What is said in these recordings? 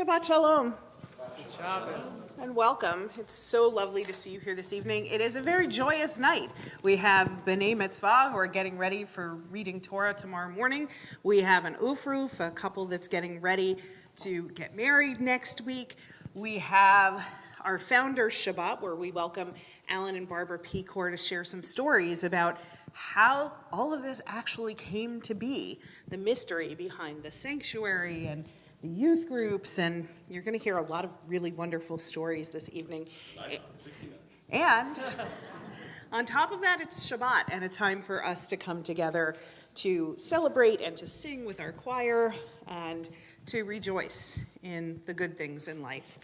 Shabbat Shalom. Shabbos. And welcome. It's so lovely to see you here this evening. It is a very joyous night. We have B'nai Mitzvah who are getting ready for reading Torah tomorrow morning. We have an Ufruf, a couple that's getting ready to get married next week. We have our Founders Shabbat, where we welcome Alan and Barbara Pecor to share some stories about how all of this actually came to be, the mystery behind the sanctuary and the youth groups, and you're going to hear a lot of really wonderful stories this evening. 60 minutes. And on top of that, it's Shabbat and a time for us to come together to celebrate and to sing with our choir and to rejoice in the good things in life.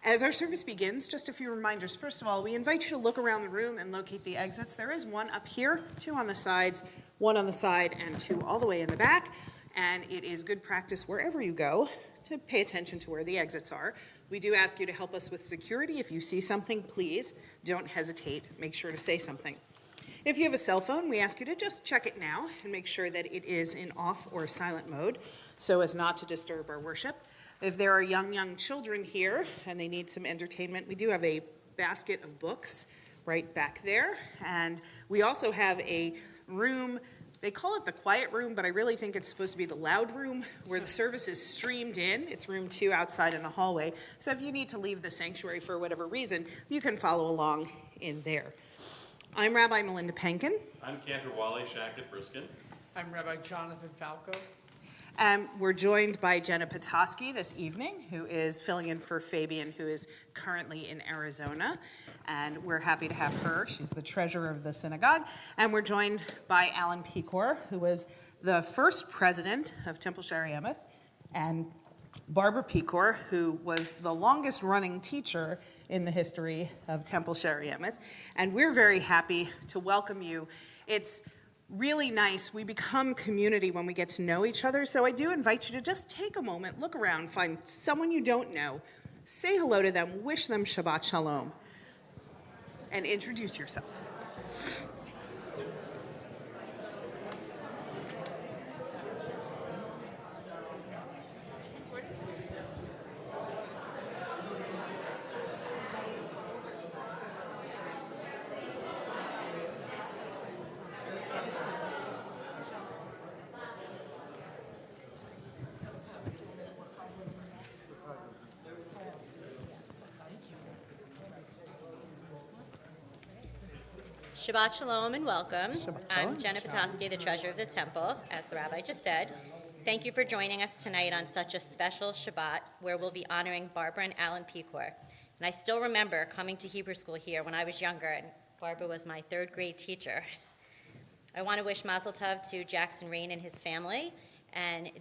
As our service begins, just a few reminders. First of all, we invite you to look around the room and locate the exits. There is one up here, two on the sides, one on the side, and two all the way in the back. And it is good practice wherever you go to pay attention to where the exits are. We do ask you to help us with security. If you see something, please don't hesitate. Make sure to say something. If you have a cell phone, we ask you to just check it now and make sure that it is in off or silent mode so as not to disturb our worship. If there are young children here and they need some entertainment, we do have a basket of books right back there. And we also have a room. They call it the quiet room, but I really think it's supposed to be the loud room where the service is streamed in. It's room 2 outside in the hallway. So if you need to leave the sanctuary for whatever reason, you can follow along in there. I'm Rabbi Melinda Penkin. I'm Cantor Wally Shackett Briskin. I'm Rabbi Jonathan Falco. And we're joined by Jenna Petoskey this evening, who is filling in for Fabian, who is currently in Arizona. And we're happy to have her. She's the treasurer of the synagogue. And we're joined by Alan Pecor, who was the first president of Temple Shari Emeth, and Barbara Pecor, who was the longest running teacher in the history of Temple Shari Emeth. And we're very happy to welcome you. It's really nice. We become community when we get to know each other. So I do invite you to just take a moment, look around, find someone you don't know, say hello to them, wish them Shabbat Shalom, and introduce yourself. Shabbat Shalom and welcome. Shabbat I'm Shalom. Jenna Petoskey, the treasurer of the temple, as the rabbi just said. Thank you for joining us tonight on such a special Shabbat where we'll be honoring Barbara and Alan Pecor. And I still remember coming to Hebrew school here when I was younger, and Barbara was my third grade teacher. I want to wish Mazel Tov to Jackson Rain and his family, and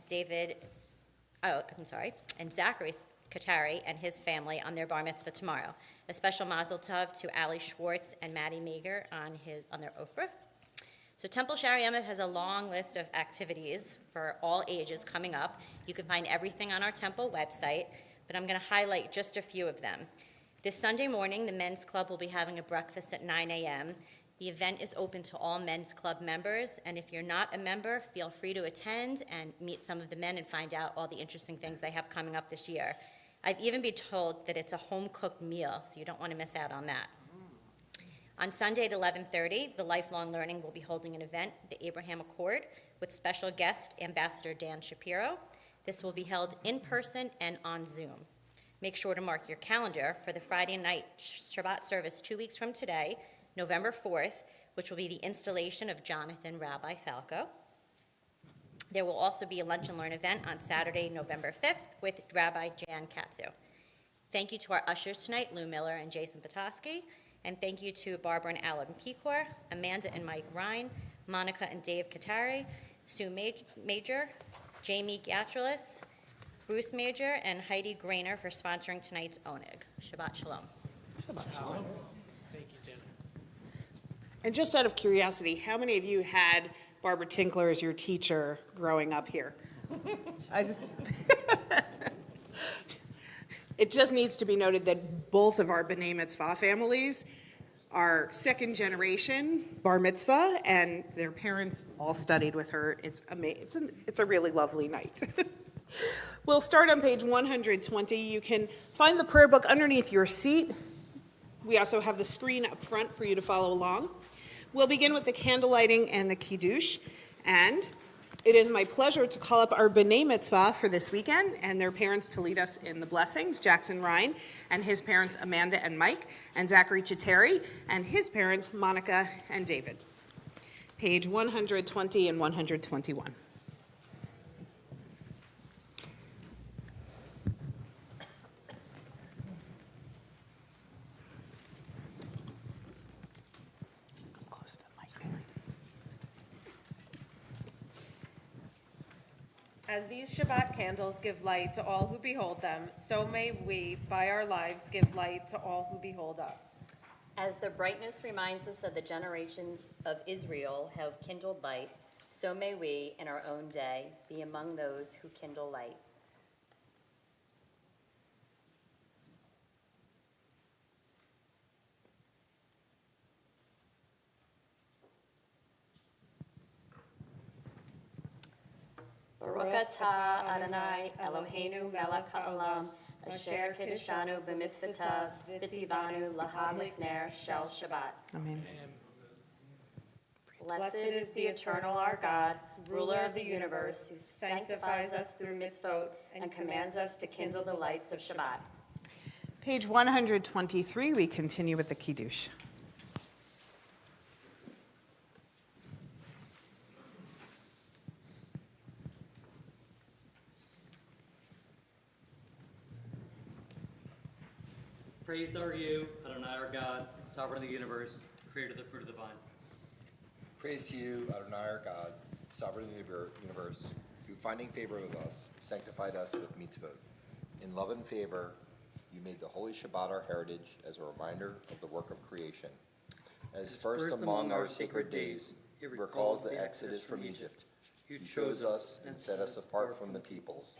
and Zachary Katari and his family on their bar mitzvah tomorrow. A special mazel tov to Ali Schwartz and Maddie Mager on their ofruf. So Temple Shari Emeth has a long list of activities for all ages coming up. You can find everything on our temple website, but I'm going to highlight just a few of them. This Sunday morning, the men's club will be having a breakfast at 9 a.m. The event is open to all men's club members, and if you're not a member, feel free to attend and meet some of the men and find out all the interesting things they have coming up this year. I've even been told that it's a home-cooked meal, so you don't want to miss out on that. On Sunday at 11:30, the Lifelong Learning will be holding an event, the Abraham Accord, with special guest Ambassador Dan Shapiro. This will be held in person and on Zoom. Make sure to mark your calendar for the Friday night Shabbat service 2 weeks from today, November 4th, which will be the installation of Jonathan Rabbi Falco. There will also be a Lunch and Learn event on Saturday, November 5th with Rabbi Jan Katsu. Thank you to our ushers tonight, Lou Miller and Jason Petoskey, and thank you to Barbara and Alan Pecor, Amanda and Mike Ryan, Monica and Dave Katari, Sue Major, Jamie Gatralis, Bruce Major, and Heidi Grainer for sponsoring tonight's Oneg. Shabbat Shalom. Shabbat Shalom. Thank you, Jenna. And just out of curiosity, how many of you had Barbara Tinkler as your teacher growing up here? It just needs to be noted that both of our B'nai Mitzvah families are second generation bar mitzvah, and their parents all studied with her. It's a really lovely night. We'll start on page 120. You can find the prayer book underneath your seat. We also have the screen up front for you to follow along. We'll begin with the candle lighting and the kiddush, and it is my pleasure to call up our B'nai Mitzvah for this weekend and their parents to lead us in the blessings, Jackson Ryan and his parents Amanda and Mike, and Zachary Chiteri and his parents Monica and David. Page 120 and 121. As these Shabbat candles give light to all who behold them, so may we, by our lives, give light to all who behold us. As their brightness reminds us of the generations of Israel have kindled light, so may we, in our own day, be among those who kindle light. Baruch atah Adonai Eloheinu melech haolam asher kiddushanu b'mitzvotav v'tzivanu lahadlik ner shel Shabbat. Amen. Blessed is the eternal our God, ruler of the universe, who sanctifies us through mitzvot and commands us to kindle the lights of Shabbat. Page 123, we continue with the kiddush. Praised are you, Adonai our God, sovereign of the universe, creator of the fruit of the vine. Praise to you, Adonai our God, sovereign of the universe, who finding favor with us, sanctified us with mitzvot. In love and favor, you made the holy Shabbat our heritage as a reminder of the work of creation. As first among our sacred days, it recalls the exodus from Egypt. You chose us and set us apart from the peoples.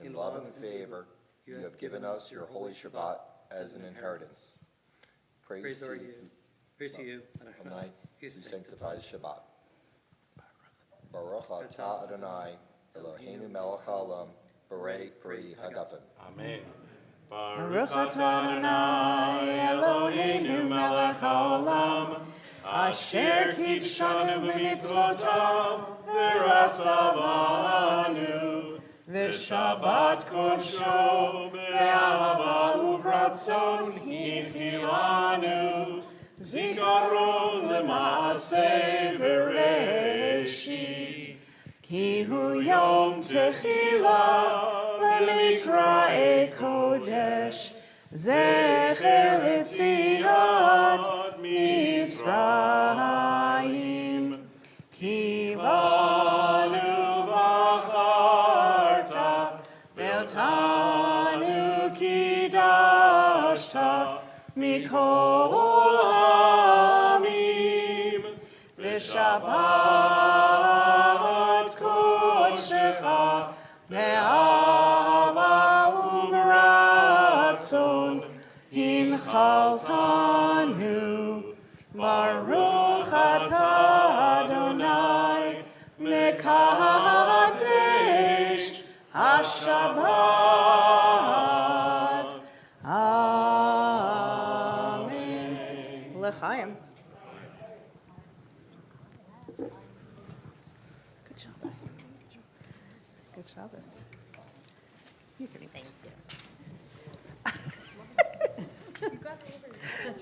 In love and favor, you have given us your holy Shabbat as an inheritance. Praise to you, Praise to you, Adonai, who sanctifies Shabbat. Baruch atah Adonai, Eloheinu melech haolam, Borei pri hagafen. Amen. Baruch atah Adonai Eloheinu melech haolam, asher kidshanu b'mitzvotav v'ratzavanu, v'shabbat kodsho be'ahava uvratzon hichilanu, zikaron lema'aseh v'reshit, ki hu yom techila lemikra'e kodesh, zecher l'tziat Mitzrayim, ki banu v'acharta, ve'otanu kidashta, mikol ha'amim, v'shabbat kodshecha, be'ahava u'b'ratzon, hinchaltanu, Baruch atah Adonai, mekadesh HaShabbat. Amen. L'chaim. Good Shabbos. Good Shabbos. You can even.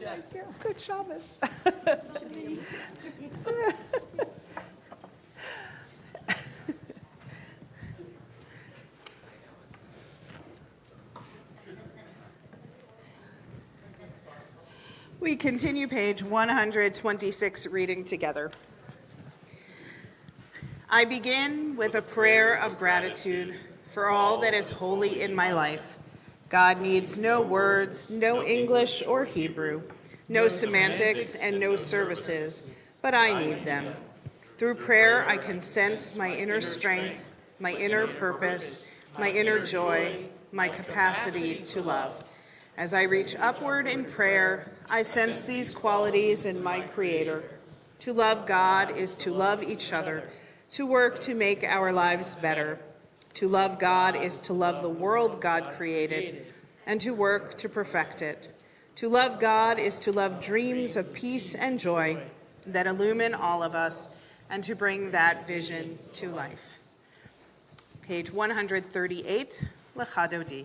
Yeah, good Shabbos. We continue page 126, reading together. I begin with a prayer of gratitude for all that is holy in my life. God needs no words, no English or Hebrew, no semantics and no services, but I need them. Through prayer, I can sense my inner strength, my inner purpose, my inner joy, my capacity to love. As I reach upward in prayer, I sense these qualities in my Creator. To love God is to love each other, to work to make our lives better. To love God is to love the world God created and to work to perfect it. To love God is to love dreams of peace and joy that illumine all of us and to bring that vision to life. Page 138, Lechadodi.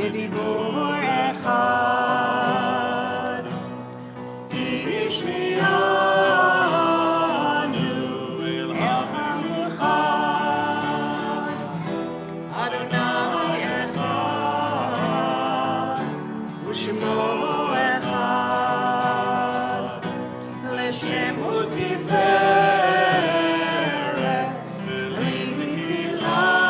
בדיבור אחד, השמיענו אל המרחב, אדוני אחד, ושמו אחד, לשם הוא תפארת, ולתהילה.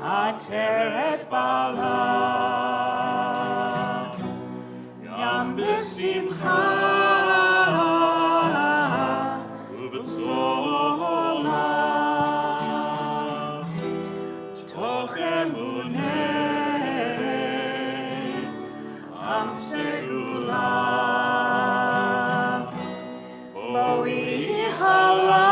עטרת בעלה, גם בשמחה ובצהלה, תוך אמוני עם סגולה, בואי חלה.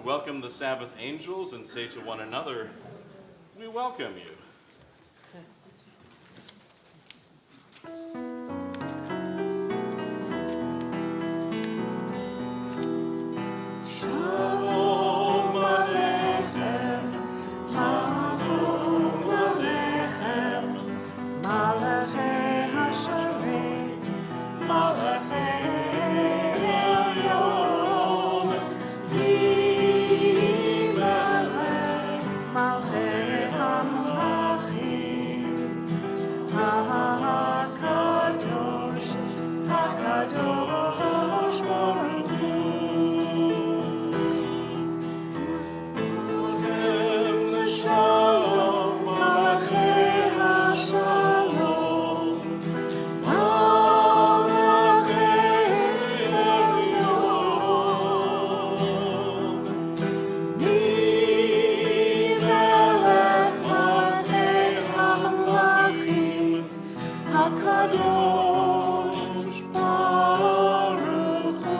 Welcome the Sabbath angels and say to one another, we welcome you. Shalom HaKadosh Baruch Hu.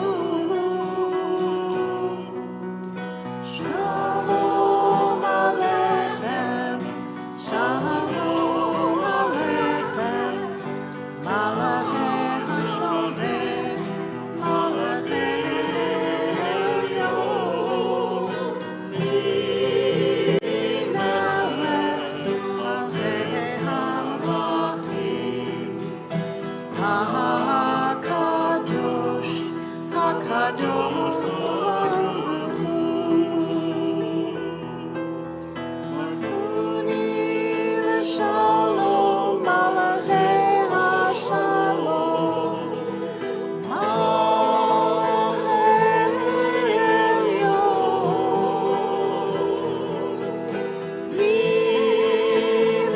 Shalom Aleichem, Shalom Aleichem, Malachei HaShoret, Malachei Elyon, Melech Malachei HaMelachim, HaKadosh, HaKadosh Baruch Hu. Shalom, Malachei HaShalom, Malachei Elyon,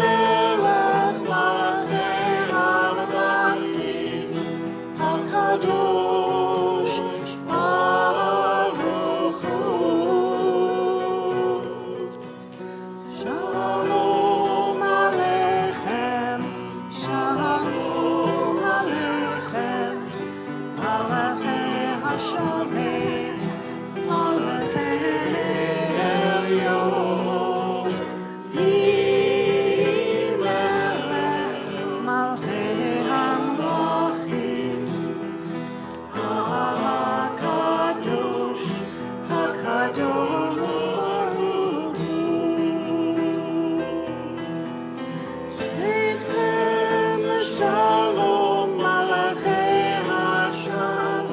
Melech Malachei HaMelachim, HaKadosh Baruch Hu. Shalom Aleichem, Shalom Aleichem, Malachei HaShoret, Malachei Elyon, Melech Malachei HaMelachim, HaKadosh, HaKadosh Baruch Hu. Sitchem Shalom, Malachei HaShalom,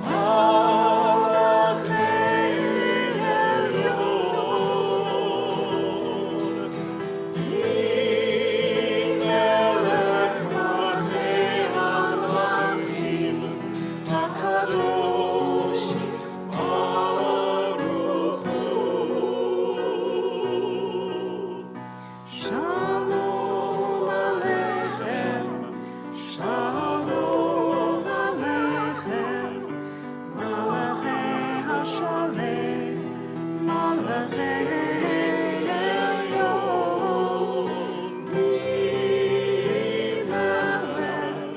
Malachei Elyon, Melech Malachei HaMelachim, HaKadosh Baruch Hu. Shalom Aleichem, Shalom Aleichem, Malachei HaShoret, Malachei Elyon, Melech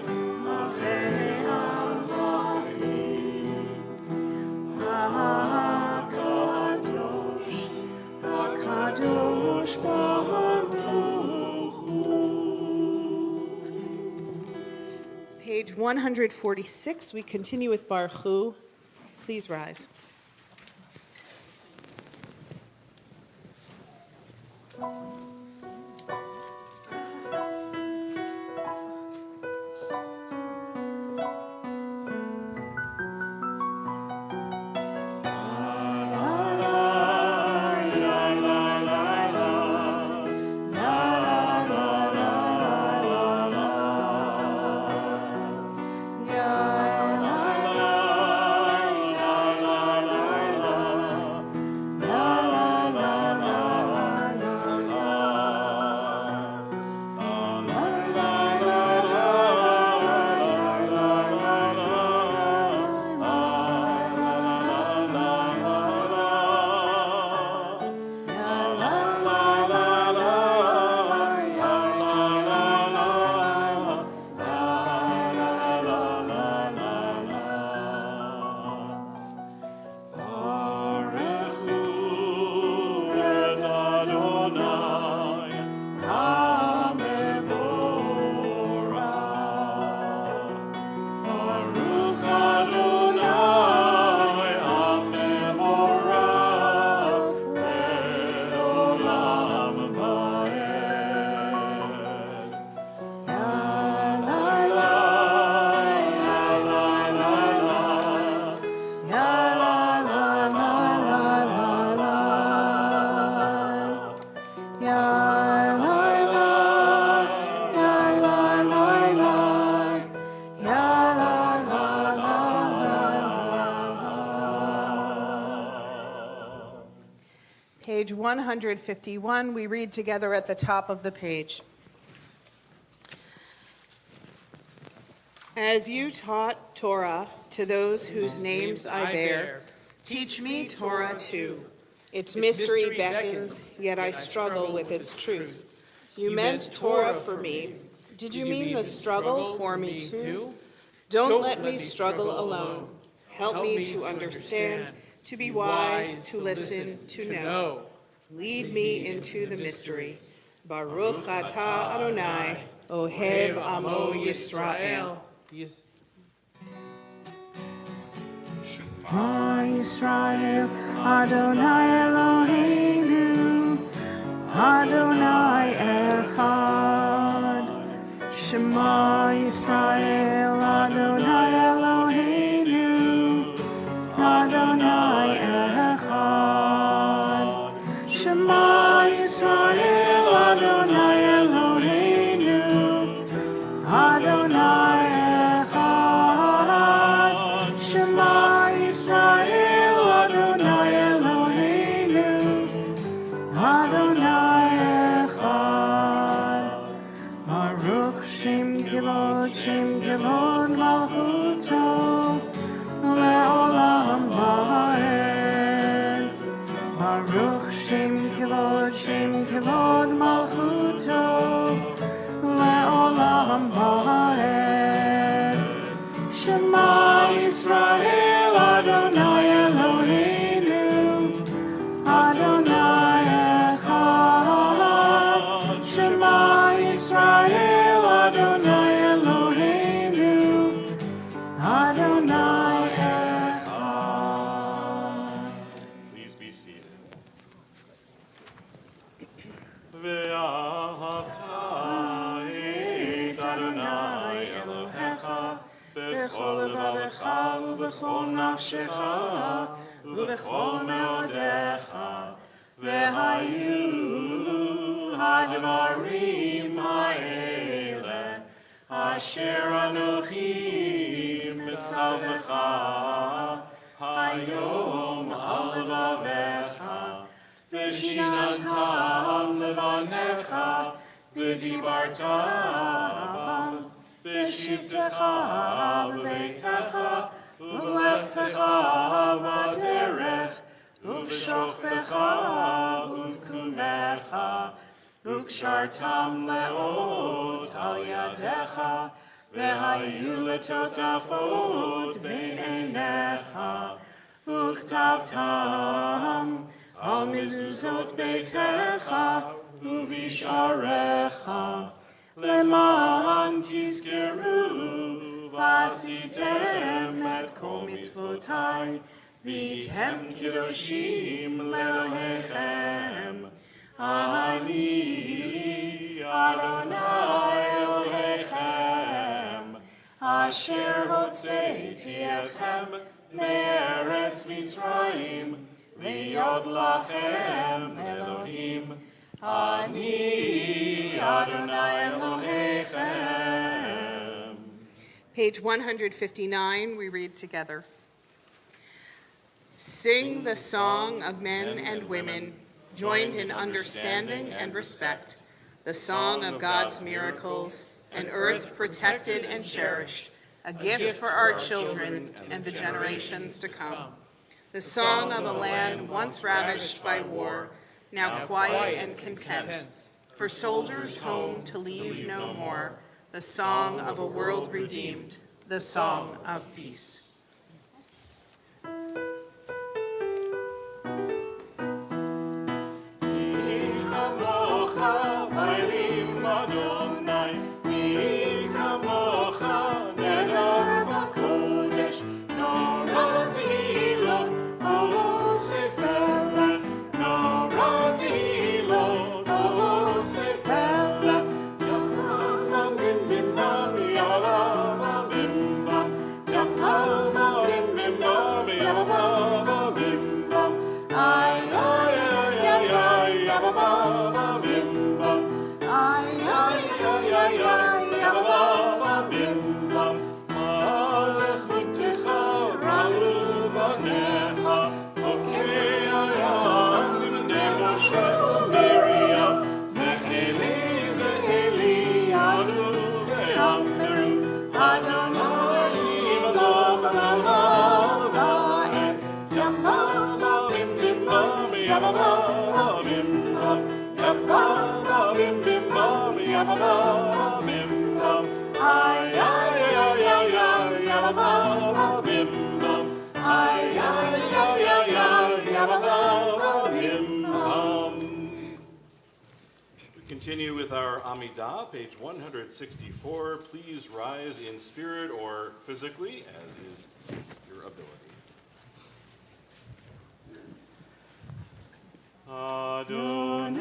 Malachei HaMelachim, HaKadosh, HaKadosh Baruch Hu. Page 146, we continue with Baruch Hu. Please rise. Page 151, we read together at the top of the page. As you taught Torah to those whose names I bear, teach me Torah too. Its mystery beckons, yet I struggle with its truth. You meant Torah for me. Did you mean the struggle for me too? Don't let me struggle alone. Help me to understand, to be wise, to listen, to know. Lead me into the mystery. Baruch atah Adonai, Ohev Amo Yisrael. Ma Yisrael, Adonai Eloheinu, Adonai Echad. Shema Yisrael, Adonai Eloheinu, Adonai Echad. Shema Yisrael, Adonai Eloheinu, Adonai Echad. Shema Yisrael, Adonai Eloheinu, Adonai Echad. Baruch Shem Kevod Malchuto, Le'olam Va'ed. Baruch Shem Kevod Malchuto, Le'olam Va'ed. Shema Yisrael, Adonai Eloheinu, Adonai Echad. Shema Yisrael, Adonai Eloheinu, Adonai Echad. Please be seated. Ve'ahavta et Adonai Elohecha B'chol levavecha u'b'chol nafshecha u'b'chol me'odecha v'hayu hadvarim ha'ele asher anochi mitzavecha hayom al levavecha v'shinatam levanecha v'dibarta bam B'shivtecha b'veitecha u'b'lechtecha b'derech u'v'shochbecha u'v'kumecha u'kshartam le'ot al yadecha v'hayu letotafot bein einecha u'chtavtam al mezuzot beitecha u'visharecha Leman tizkeru v'asitem et kol mitzvotai v'tem kiddoshim le'Elohechem. Ani Adonai Elohechem asher hotzeiti etchem me'eretz Mitzrayim v'yod lachem Elohim. Ani Adonai Elohechem. Page 159, we read together. Sing the song of men and women, joined in understanding and respect, the song of God's miracles, an earth protected and cherished, a gift for our children and the generations to come. The song of a land once ravished by war, now quiet and content, for soldiers home to leave no more, the song of a world redeemed, the song of peace. Bim bim bam, yabba bim bum. Ay ay ay ay ay yabba bim bum. Ay ay ay ay ay yabba bim bum. We continue with our Amidah, page 164. Please rise in spirit or physically, as is your ability. Adonai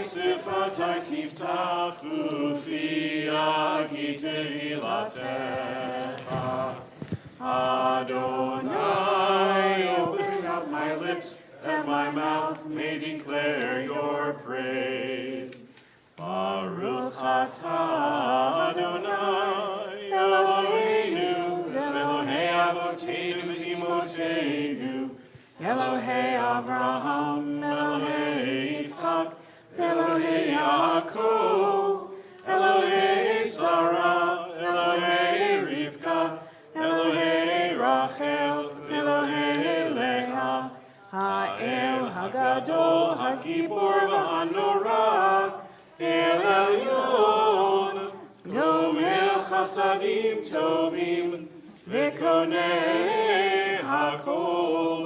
sifatai tiftachu fi agi tehilatecha. Adonai, open up my lips, that my mouth may declare your praise. Baruch atah Adonai, Eloheinu, Elohei Avoteinu v'Imotenu, Elohei Avraham, Elohei Yitzchak, Elohei Yaakov, Elohei Sarah, Elohei Rivka, Elohei Rachel, Elohei Leah, Ha'el Hagadol, Hagibor v'Hanorah, El Elyon, Gomel Chasadim Tovim, V'konei Hakol,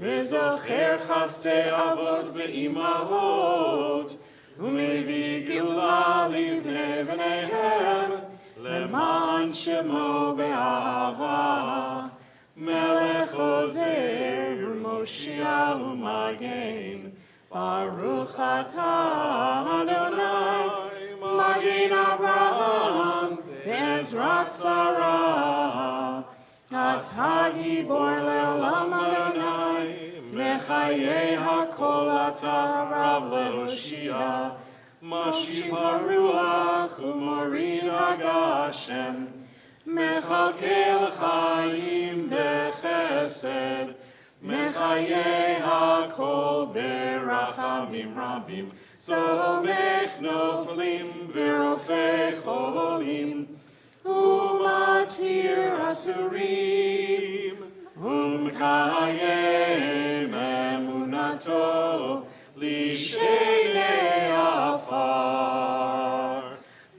V'zocher Chaste Avot V'imahot, U'mevi Geulah livnei v'neihem, Leman Shemo Be'ahava, Melech Ozer U'Moshia U'Magen, Baruch atah Adonai, Magen Avraham, Be'ezrat Sarah, Atah Gibor Le'olam Adonai, Mechayei HaKol atah Rav Lehoshia, Mashiv HaRuach U'Morid HaGashem, Mechalkel Chaim Bechesed, Mechayei HaKol Berachamim Rabim, Somech Noflim V'Rofei Cholim, Umatir Asurim, Umkayem Emunato, Lishenei Afar,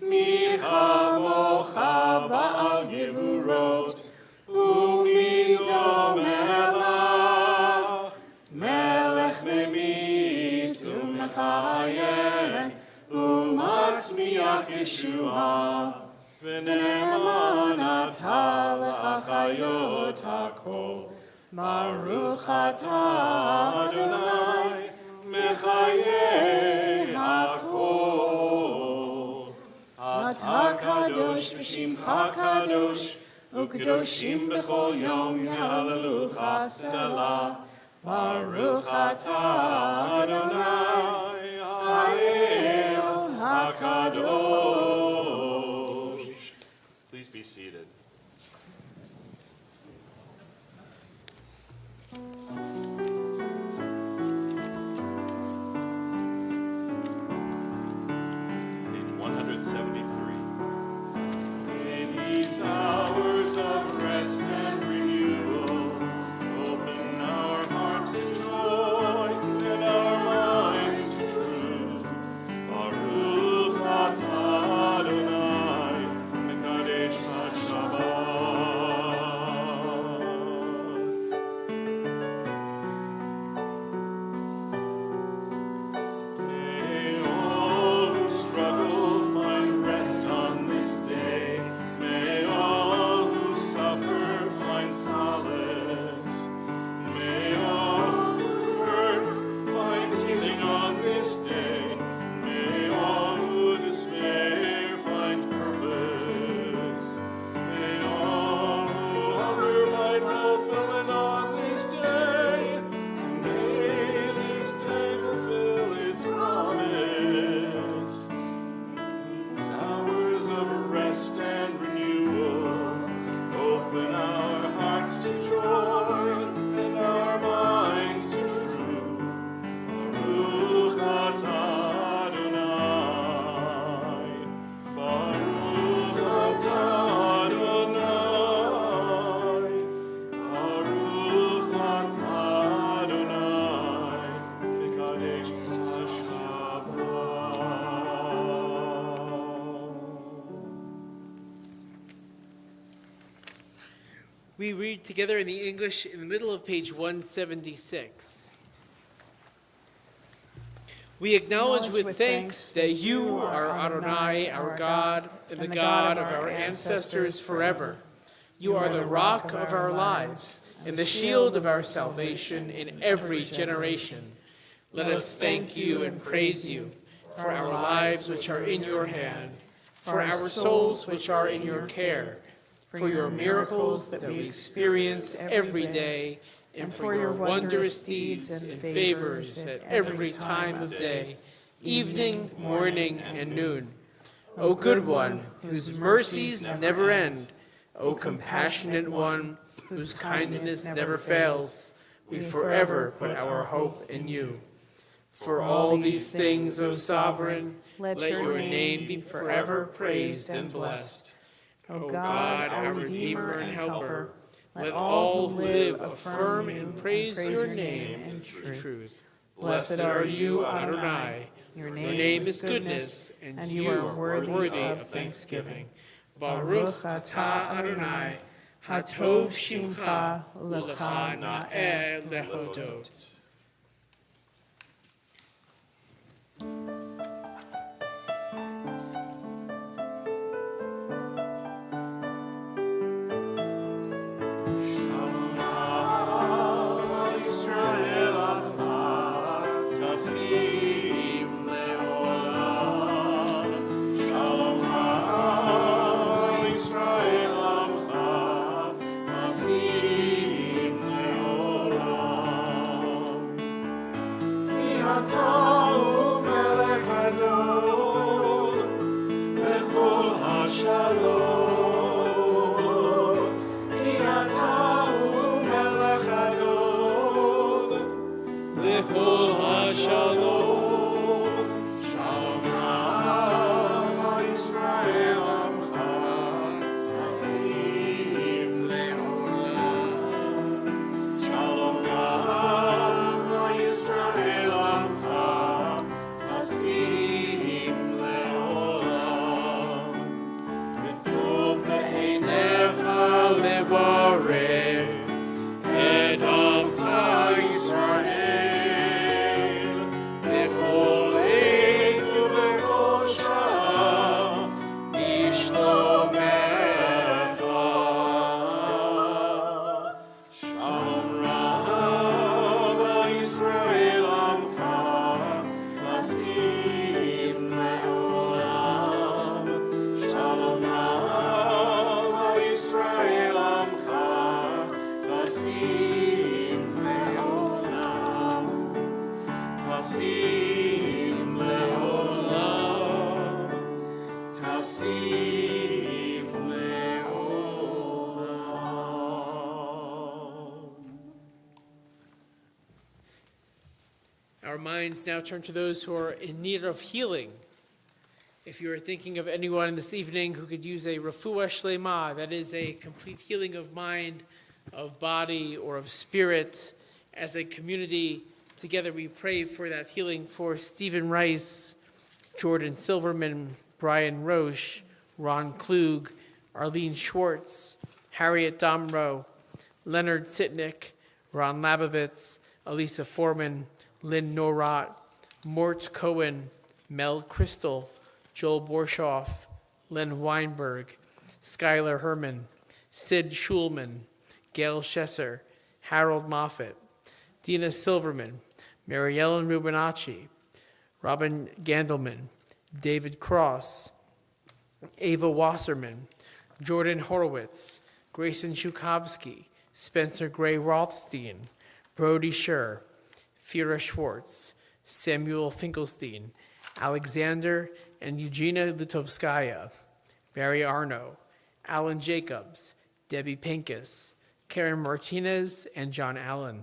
Michamocha Ba'al Gevurot, Umido Melech, Melech Memit Umchayeh, Umatzmiach Yeshua, V'ne'eman atah l'chachayot hakol, Baruch atah Adonai, Mechayeh hakol. Atah kadosh v'shimcha kadosh, U'kadoshim b'chol yom yehalelucha selah. Baruch atah Adonai, Ha'el HaKadosh. Please be seated. Page 173. In these hours of rest and renewal, open our hearts to joy and our minds to truth. Baruch atah We read together in the English in the middle of page 176. We acknowledge with thanks that you are Adonai, our God, and the God of our ancestors forever. You are the rock of our lives and the shield of our salvation in every generation. Let us thank you and praise you for our lives which are in your hand, for our souls which are in your care, for your miracles that we experience every day, and for your wondrous deeds and favors at every time of day, evening, morning, and noon. O good one, whose mercies never end, O compassionate one, whose kindness never fails, we forever put our hope in you. For all these things, O sovereign, let your name be forever praised and blessed. O God, our Redeemer and Helper, let all who live affirm and praise your name in truth. Blessed are you, Adonai. Your name is goodness, and you are worthy of thanksgiving. Baruch atah Adonai, hatov shimcha, ulecha na'eh lehodot. Our minds now turn to those who are in need of healing. If you are thinking of anyone this evening who could use a refuah shlema, that is a complete healing of mind, of body, or of spirit, as a community, together we pray for that healing for Stephen Rice, Jordan Silverman, Brian Roche, Ron Klug, Arlene Schwartz, Harriet Domro, Leonard Sitnick, Ron Labovitz, Elisa Foreman, Lynn Norrat, Mort Cohen, Mel Crystal, Joel Borshoff, Len Weinberg, Skylar Herman, Sid Schulman, Gail Schesser, Harold Moffett, Dina Silverman, Mary Ellen Rubinacci, Robin Gandelman, David Cross, Ava Wasserman, Jordan Horowitz, Grayson Shukovsky, Spencer Gray Rothstein, Brody Scher, Fira Schwartz, Samuel Finkelstein, Alexander and Eugenia Litovskaya, Barry Arno, Alan Jacobs, Debbie Pincus, Karen Martinez and John Allen,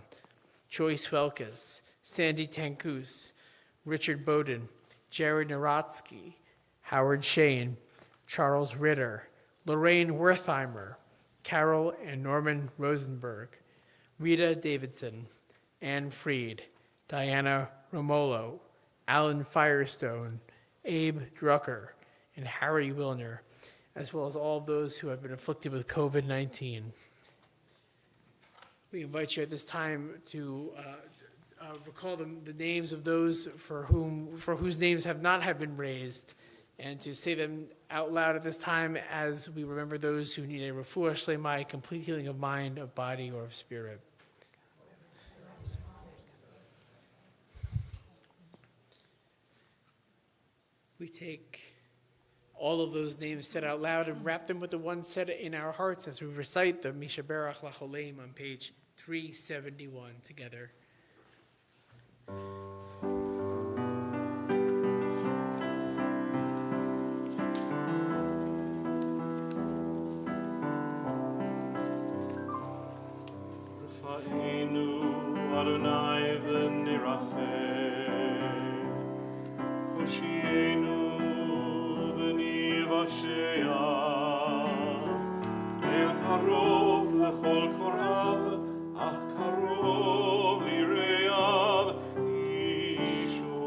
Joyce Welkes, Sandy Tankus, Richard Bowden, Jared Naratsky, Howard Shane, Charles Ritter, Lorraine Wertheimer, Carol and Norman Rosenberg, Rita Davidson, Anne Freed, Diana Romolo, Alan Firestone, Abe Drucker, and Harry Wilner, as well as all of those who have been afflicted with COVID-19. We invite you at this time to recall the names of those for whose names have not been raised, and to say them out loud at this time as we remember those who need a refuah shlema, a complete healing of mind, of body, or of spirit. We take all of those names said out loud and wrap them with the ones said in our hearts as we recite the Mishaberach Lacholeim on page 371 together. Rafa'inu Adonai v'niracheh, Hoshienu v'nivashea, El karov lechol korav, ach karov lireav yishur.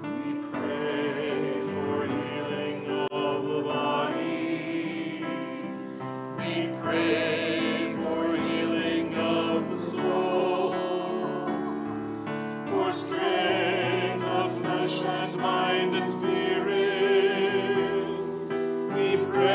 We pray for healing of the body. We pray for healing of the soul, for strength of flesh and mind and spirit. We pray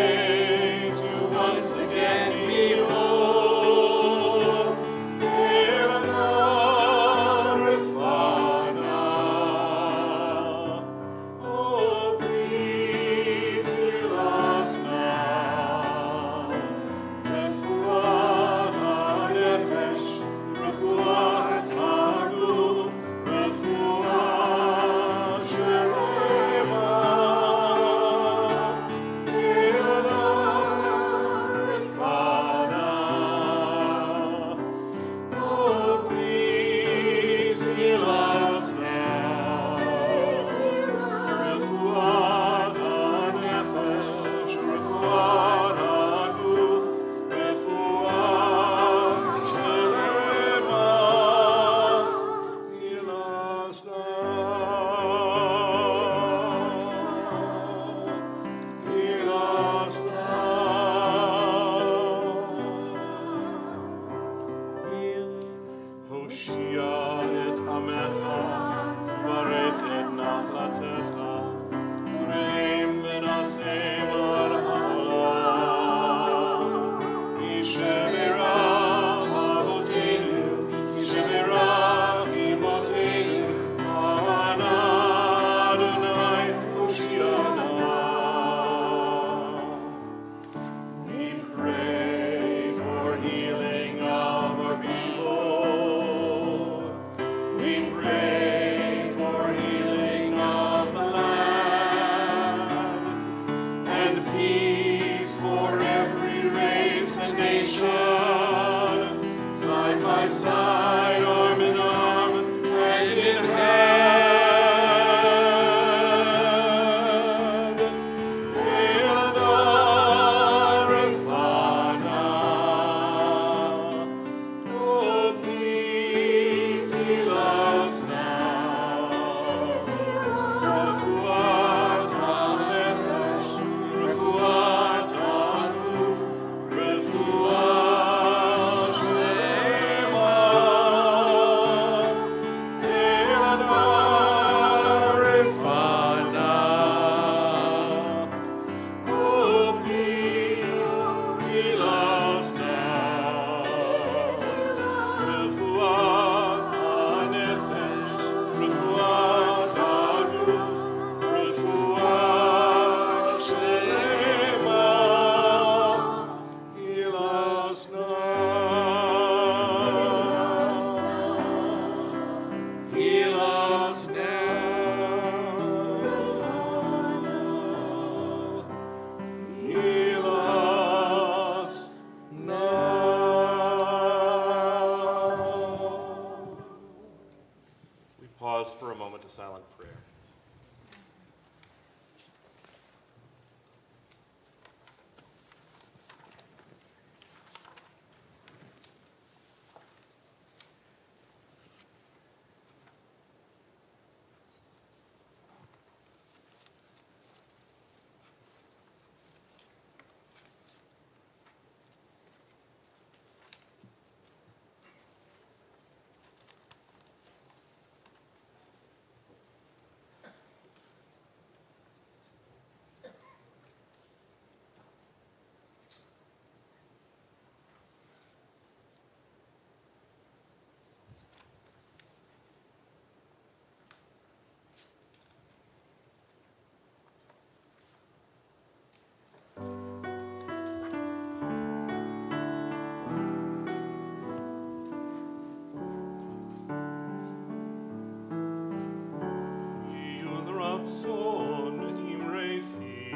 רצון אמרי פי,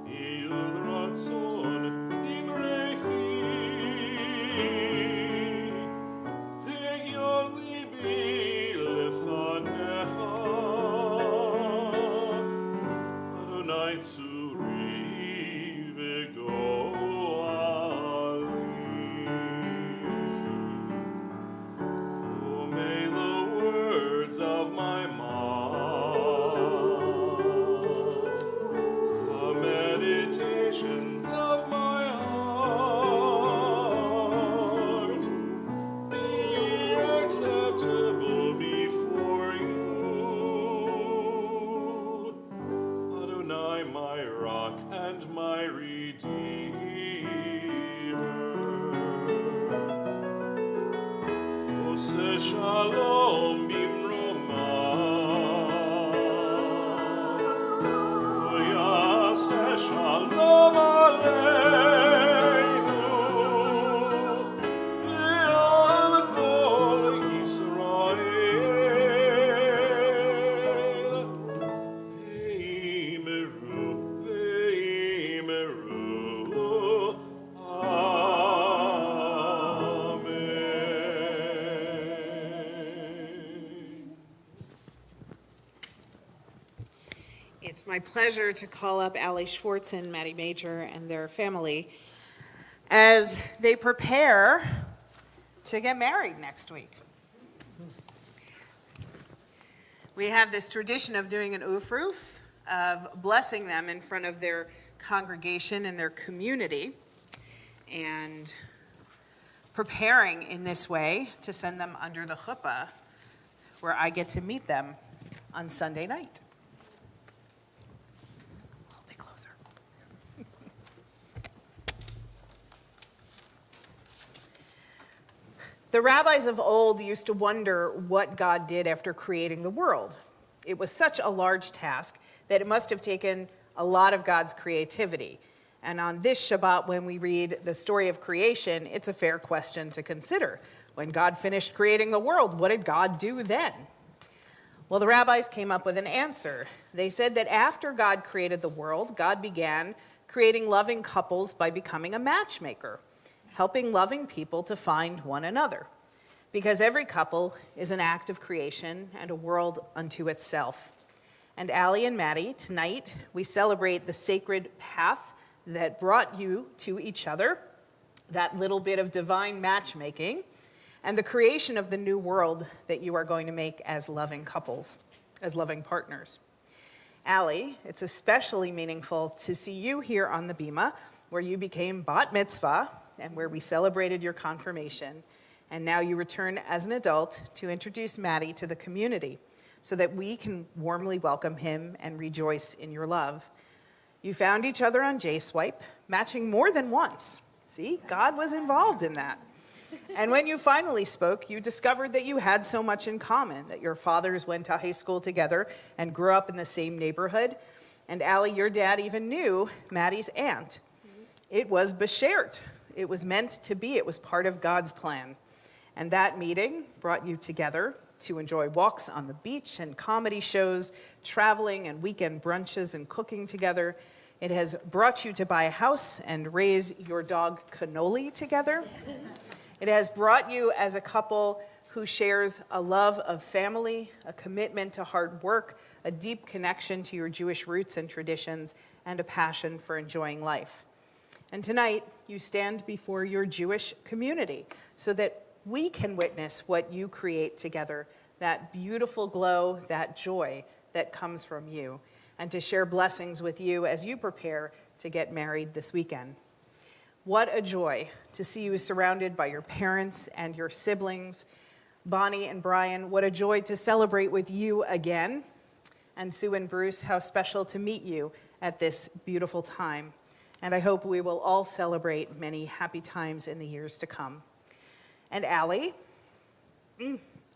יהי רצון אמרי פי, ויהי ליבי לפניך, אדוני צורי וגואלי. Oh, may the words of my mouth, the meditations of my heart be acceptable before you, Adonai, my rock and my redeemer. Ose shalom bimroma, Yase shalom aleinu, Ve'al kol Yisrael, Ve'imeru, Ve'imeru, Amen. It's my pleasure to call up Allie Schwartz and Maddie Major and their family as they prepare to get married next week. We have this tradition of doing an ufruf, of blessing them in front of their congregation and their community, and preparing in this way to send them under the chuppah, where I get to meet them on Sunday night. A little bit closer. The rabbis of old used to wonder what God did after creating the world. It was such a large task that it must have taken a lot of God's creativity. And on this Shabbat, when we read the story of creation, it's a fair question to consider. When God finished creating the world, what did God do then? Well, the rabbis came up with an answer. They said that after God created the world, God began creating loving couples by becoming a matchmaker, helping loving people to find one another. Because every couple is an act of creation and a world unto itself. And Allie and Maddie, tonight we celebrate the sacred path that brought you to each other, that little bit of divine matchmaking, and the creation of the new world that you are going to make as loving couples, as loving partners. Allie, it's especially meaningful to see you here on the Bima, where you became bat mitzvah and where we celebrated your confirmation. And now you return as an adult to introduce Maddie to the community so that we can warmly welcome him and rejoice in your love. You found each other on J-Swipe, matching more than once. See, God was involved in that. And when you finally spoke, you discovered that you had so much in common, that your fathers went to high school together and grew up in the same neighborhood. And Allie, your dad even knew Maddie's aunt. It was beshert. It was meant to be. It was part of God's plan. And that meeting brought you together to enjoy walks on the beach and comedy shows, traveling and weekend brunches and cooking together. It has brought you to buy a house and raise your dog Cannoli together. It has brought you as a couple who shares a love of family, a commitment to hard work, a deep connection to your Jewish roots and traditions, and a passion for enjoying life. And tonight, you stand before your Jewish community so that we can witness what you create together, that beautiful glow, that joy that comes from you, and to share blessings with you as you prepare to get married this weekend. What a joy to see you surrounded by your parents and your siblings. Bonnie and Brian, what a joy to celebrate with you again. And Sue and Bruce, how special to meet you at this beautiful time. And I hope we will all celebrate many happy times in the years to come. And Allie,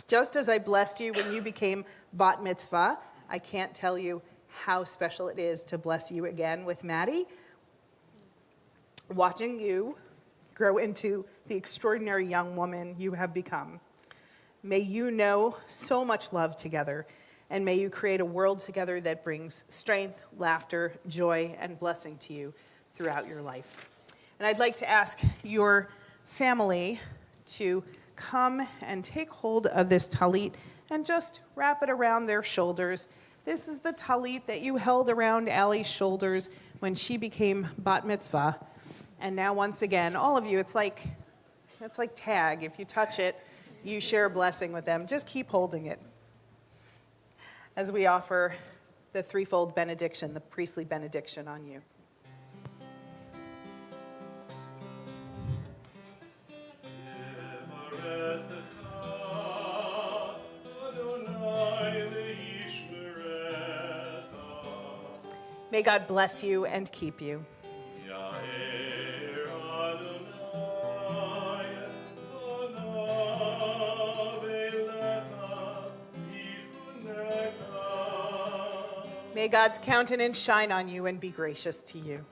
just as I blessed you when you became bat mitzvah, I can't tell you how special it is to bless you again with Maddie. Watching you grow into the extraordinary young woman you have become. may you know so much love together, and may you create a world together that brings strength, laughter, joy, and blessing to you throughout your life. And I'd like to ask your family to come and take hold of this talit and just wrap it around their shoulders. This is the talit that you held around Allie's shoulders when she became bat mitzvah. And now once again, all of you, it's like tag. If you touch it, you share a blessing with them. Just keep holding it as we offer the threefold benediction, the priestly benediction on you. May God bless you and keep you. May God's countenance shine on you and be gracious to you.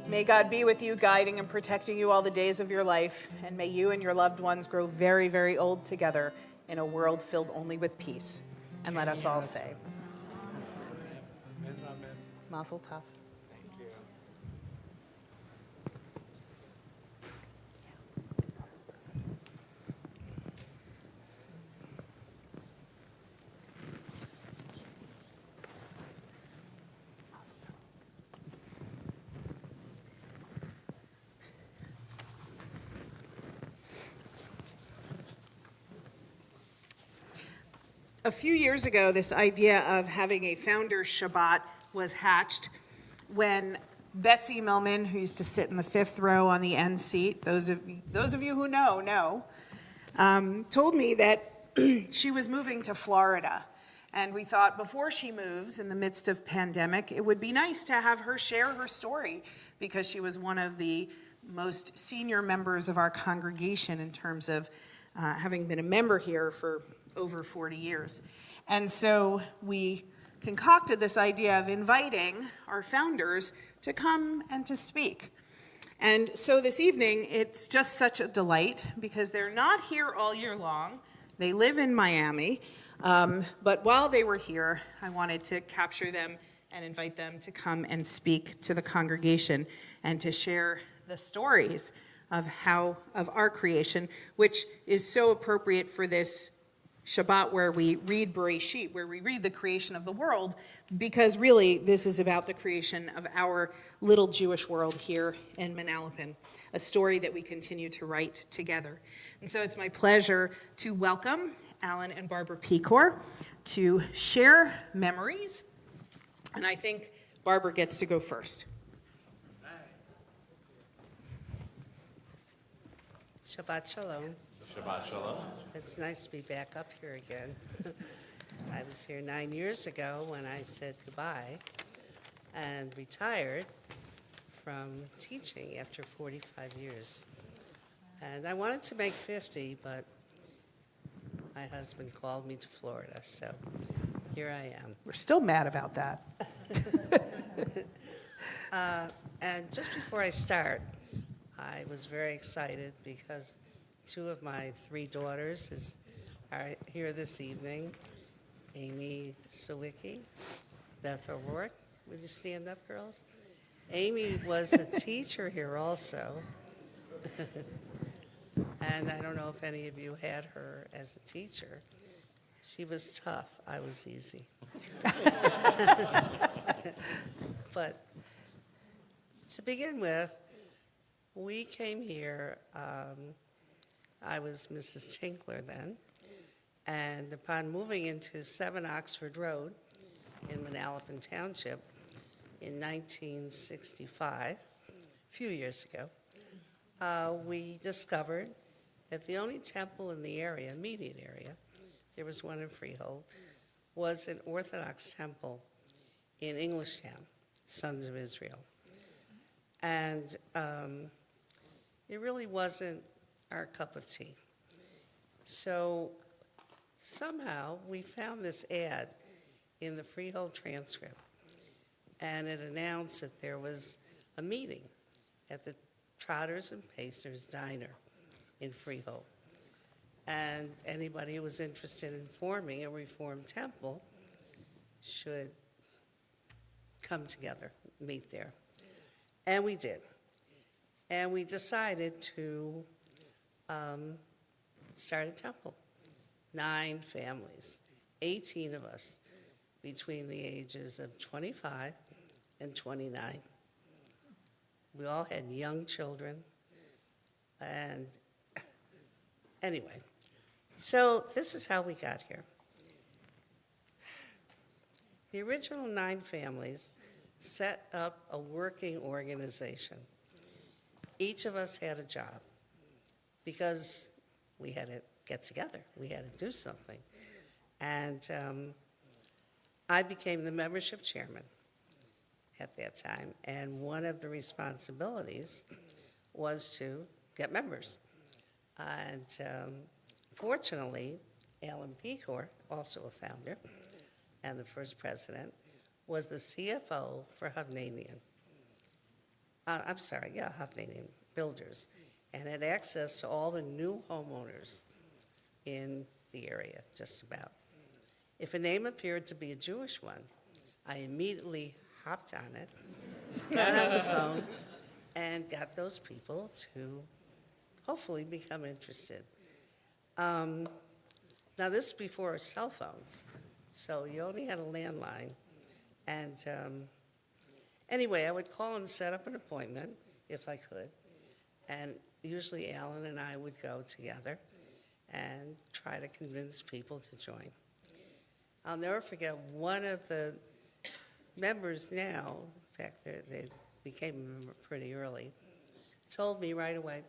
May God be with you, guiding and protecting you all the days of your life, and may you and your loved ones grow very, very old together in a world filled only with peace. And let us all say, Mazel tov. A few years ago, this idea of having a founder's Shabbat was hatched when Betsy Millman, who used to sit in the fifth row on the end seat, those of you who know, told me that she was moving to Florida. And we thought before she moves in the midst of pandemic, it would be nice to have her share her story because she was one of the most senior members of our congregation in terms of having been a member here for over 40 years. And so we concocted this idea of inviting our founders to come and to speak. And so this evening, it's just such a delight because they're not here all year long. They live in Miami. But while they were here, I wanted to capture them and invite them to come and speak to the congregation and to share the stories of our creation, which is so appropriate for this Shabbat where we read Bereshit, where we read the creation of the world, because really this is about the creation of our little Jewish world here in Manalapan, a story that we continue to write together. And so it's my pleasure to welcome Alan and Barbara Pecor to share memories, and I think Barbara gets to go first. Shabbat Shalom. Shabbat Shalom. It's nice to be back up here again. I was here 9 years ago when I said goodbye and retired from teaching after 45 years. And I wanted to make 50, but my husband called me to Florida, so here I am. We're still mad about that. And just before I start, I was very excited because two of my three daughters are here this evening. Amy Sawicki, Beth O'Rourke. Would you stand up, girls? Amy was a teacher here also. And I don't know if any of you had her as a teacher. She was tough. I was easy. But to begin with, we came here, I was Mrs. Tinkler then, and upon moving into 7 Oxford Road in Manalapan Township in 1965, a few years ago, we discovered that the only temple in the area, immediate area, there was one in Freehold, was an Orthodox temple in Englishtown, Sons of Israel. And it really wasn't our cup of tea. So somehow we found this ad in the Freehold transcript, and it announced that there was a meeting at the Trotters and Pacers Diner in Freehold. And anybody who was interested in forming a Reformed temple should come together, meet there. And we did. And we decided to start a temple. 9 families, 18 of us, between the ages of 25 and 29. We all had young children. And anyway, so this is how we got here. The original 9 families set up a working organization. Each of us had a job because we had to get together. We had to do something. And I became the membership chairman at that time. And one of the responsibilities was to get members. And fortunately, Alan Pecor, also a founder and the first president, was the CFO for Hovnanian. Hovnanian Builders, and had access to all the new homeowners in the area, just about. If a name appeared to be a Jewish one, I immediately hopped on it, got on the phone, and got those people to hopefully become interested. Now, this is before cell phones, so you only had a landline. And anyway, I would call and set up an appointment if I could. And usually Alan and I would go together and try to convince people to join. I'll never forget one of the members now, in fact, they became a member pretty early, told me right away,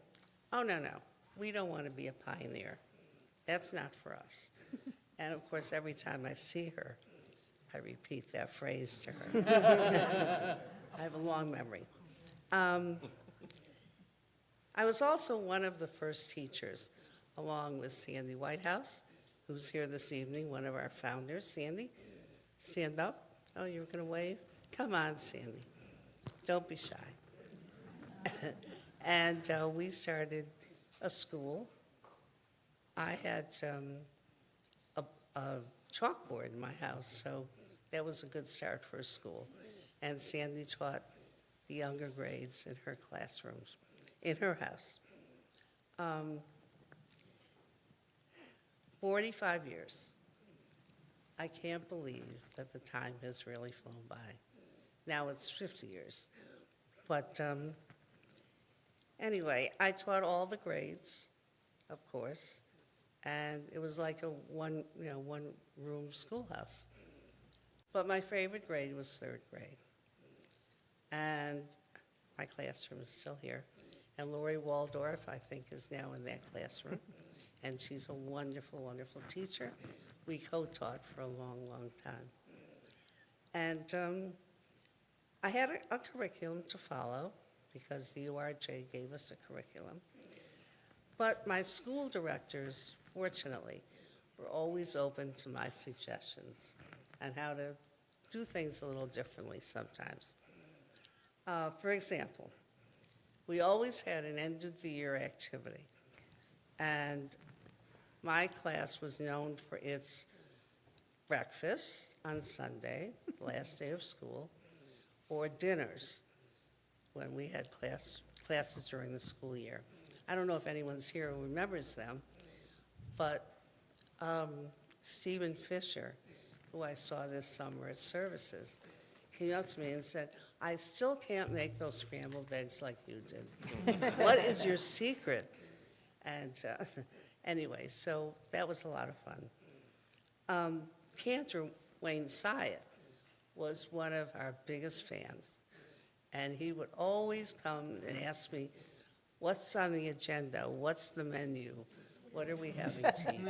"Oh, no, we don't want to be a pioneer. That's not for us." And of course, every time I see her, I repeat that phrase to her. I have a long memory. I was also one of the first teachers, along with Sandy Whitehouse, who's here this evening, one of our founders. Sandy, stand up. Oh, you were going to wave? Come on, Sandy. Don't be shy. And we started a school. I had a chalkboard in my house, so that was a good start for a school. And Sandy taught the younger grades in her classrooms, in her house. 45 years. I can't believe that the time has really flown by. Now it's 50 years. But anyway, I taught all the grades, of course, and it was like a one-room schoolhouse. But my favorite grade was 3rd grade. And my classroom is still here. And Lori Waldorf, I think, is now in that classroom. And she's a wonderful, wonderful teacher. We co-taught for a long, long time. And I had a curriculum to follow because the URJ gave us a curriculum. But my school directors, fortunately, were always open to my suggestions on how to do things a little differently sometimes. For example, we always had an end-of-the-year activity. And my class was known for its breakfast on Sunday, last day of school, or dinners when we had classes during the school year. I don't know if anyone's here who remembers them, but Stephen Fisher, who I saw this summer at services, came up to me and said, "I still can't make those scrambled eggs like you did. What is your secret?" And anyway, so that was a lot of fun. Cantor Wayne Syatt was one of our biggest fans, and he would always come and ask me, "What's on the agenda? What's the menu? What are we having to eat?"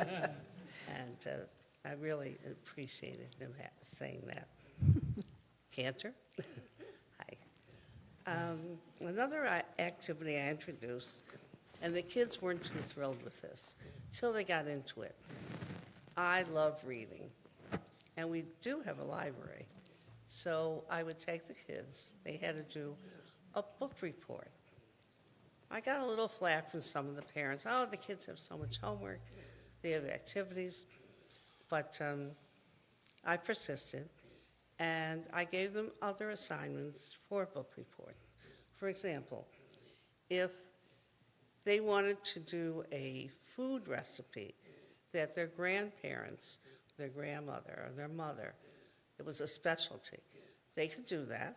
And I really appreciated him saying that. Cantor? Hi. Another activity I introduced, and the kids weren't too thrilled with this, till they got into it. I love reading, and we do have a library. So I would take the kids, they had to do a book report. I got a little flack from some of the parents, oh, the kids have so much homework, they have activities, but I persisted, and I gave them other assignments for book reports. For example, if they wanted to do a food recipe that their grandparents, their grandmother, or their mother, it was a specialty, they could do that.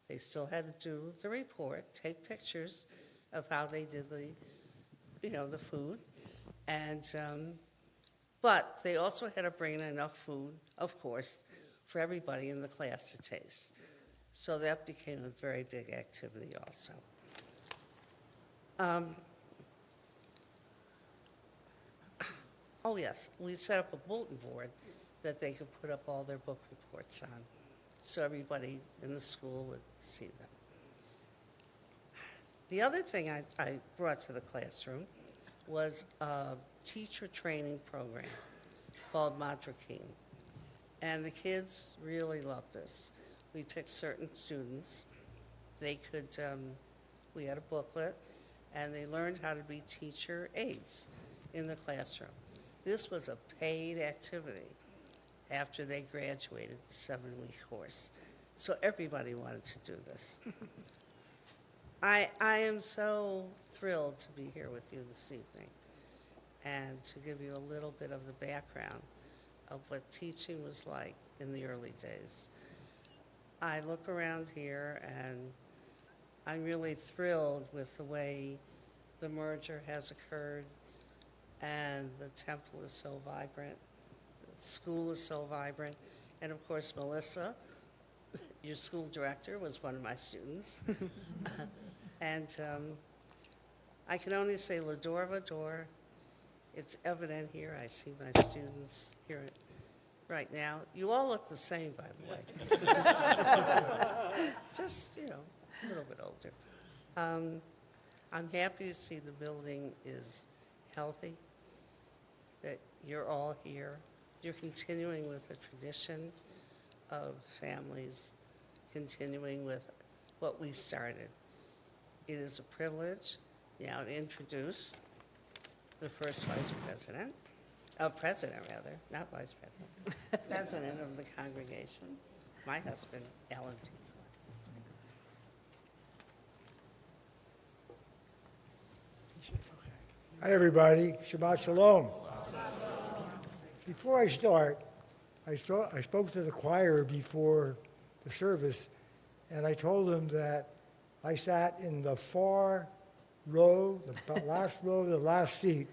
They still had to do the report, take pictures of how they did the food, and but they also had to bring in enough food, of course, for everybody in the class to taste. So that became a very big activity also. Oh yes, we set up a bulletin board that they could put up all their book reports on, so everybody in the school would see them. The other thing I brought to the classroom was a teacher training program called Madrakim. And the kids really loved this. We picked certain students. They could, we had a booklet, and they learned how to be teacher aides in the classroom. This was a paid activity after they graduated the 7-week course. So everybody wanted to do this. I am so thrilled to be here with you this evening and to give you a little bit of the background of what teaching was like in the early days. I look around here and I'm really thrilled with the way the merger has occurred and the temple is so vibrant, the school is so vibrant, and of course Melissa, your school director, was one of my students. And I can only say Lador Vador. It's evident here. I see my students here right now. You all look the same, by the way. Just, a little bit older. I'm happy to see the building is healthy, that you're all here. You're continuing with the tradition of families, continuing with what we started. It is a privilege now to introduce the first vice president, president rather, not vice president, president of the congregation, my husband, Alan P. Hi, everybody. Shabbat Shalom. Before I start, I spoke to the choir before the service, and I told them that I sat in the far row, the last row, the last seat,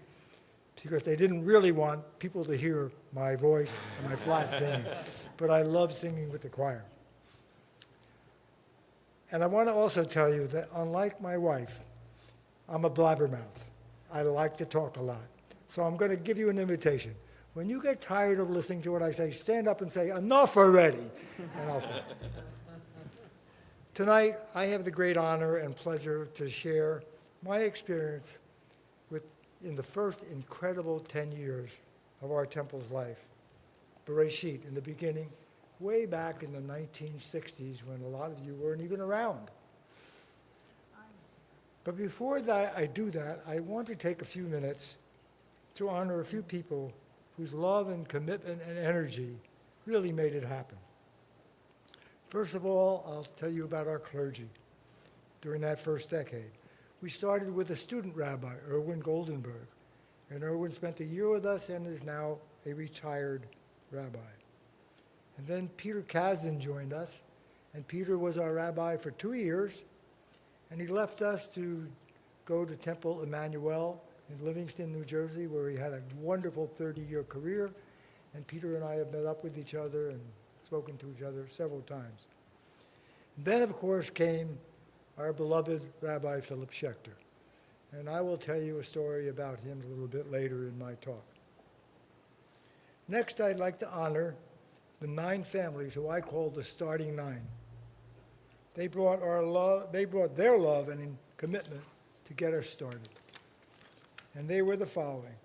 because they didn't really want people to hear my voice and my flat singing. But I love singing with the choir. And I want to also tell you that unlike my wife, I'm a blabbermouth. I like to talk a lot. So I'm going to give you an invitation. When you get tired of listening to what I say, stand up and say, enough already, and I'll stop. Tonight, I have the great honor and pleasure to share my experience in the first incredible 10 years of our temple's life. Bereshit, in the beginning, way back in the 1960s when a lot of you weren't even around. But before I do that, I want to take a few minutes to honor a few people whose love and commitment and energy really made it happen. First of all, I'll tell you about our clergy during that first decade. We started with a student rabbi, Erwin Goldenberg, and Erwin spent a year with us and is now a retired rabbi. And then Peter Kasdan joined us, and Peter was our rabbi for 2 years, and he left us to go to Temple Emmanuel in Livingston, New Jersey, where he had a wonderful 30-year career, and Peter and I have met up with each other and spoken to each other several times. And then, of course, came our beloved Rabbi Philip Schechter, and I will tell you a story about him a little bit later in my talk. Next, I'd like to honor the 9 families who I call the starting 9. They brought their love and commitment to get us started. And they were the following: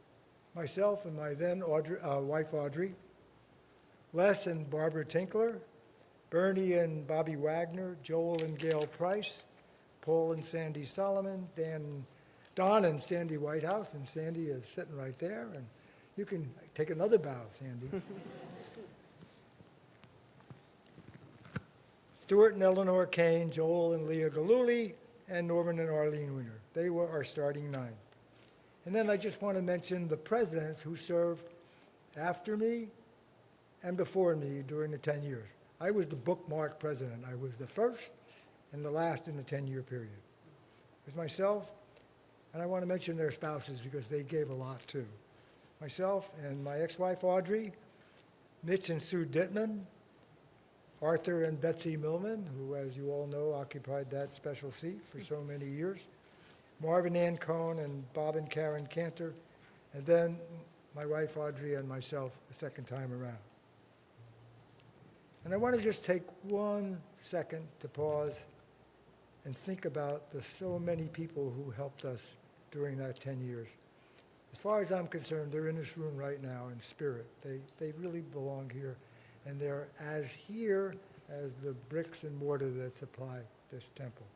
myself and my then wife Audrey, Les and Barbara Tinkler, Bernie and Bobby Wagner, Joel and Gail Price, Paul and Sandy Solomon, Don and Sandy Whitehouse, and Sandy is sitting right there, and you can take another bow, Sandy. Stuart and Eleanor Kane, Joel and Leah Galuli, and Norman and Arlene Wiener. They were our starting 9. And then I just want to mention the presidents who served after me and before me during the 10 years. I was the bookmark president. I was the first and the last in the 10-year period. It was myself, and I want to mention their spouses because they gave a lot too. Myself and my ex-wife Audrey, Mitch and Sue Dittman, Arthur and Betsy Millman, who, as you all know, occupied that special seat for so many years, Marvin Ann Cohn and Bob and Karen Cantor, and then my wife Audrey and myself a second time around. And I want to just take 1 second to pause and think about the so many people who helped us during that 10 years. As far as I'm concerned, they're in this room right now in spirit. They really belong here, and they're as here as the bricks and mortar that supply this temple.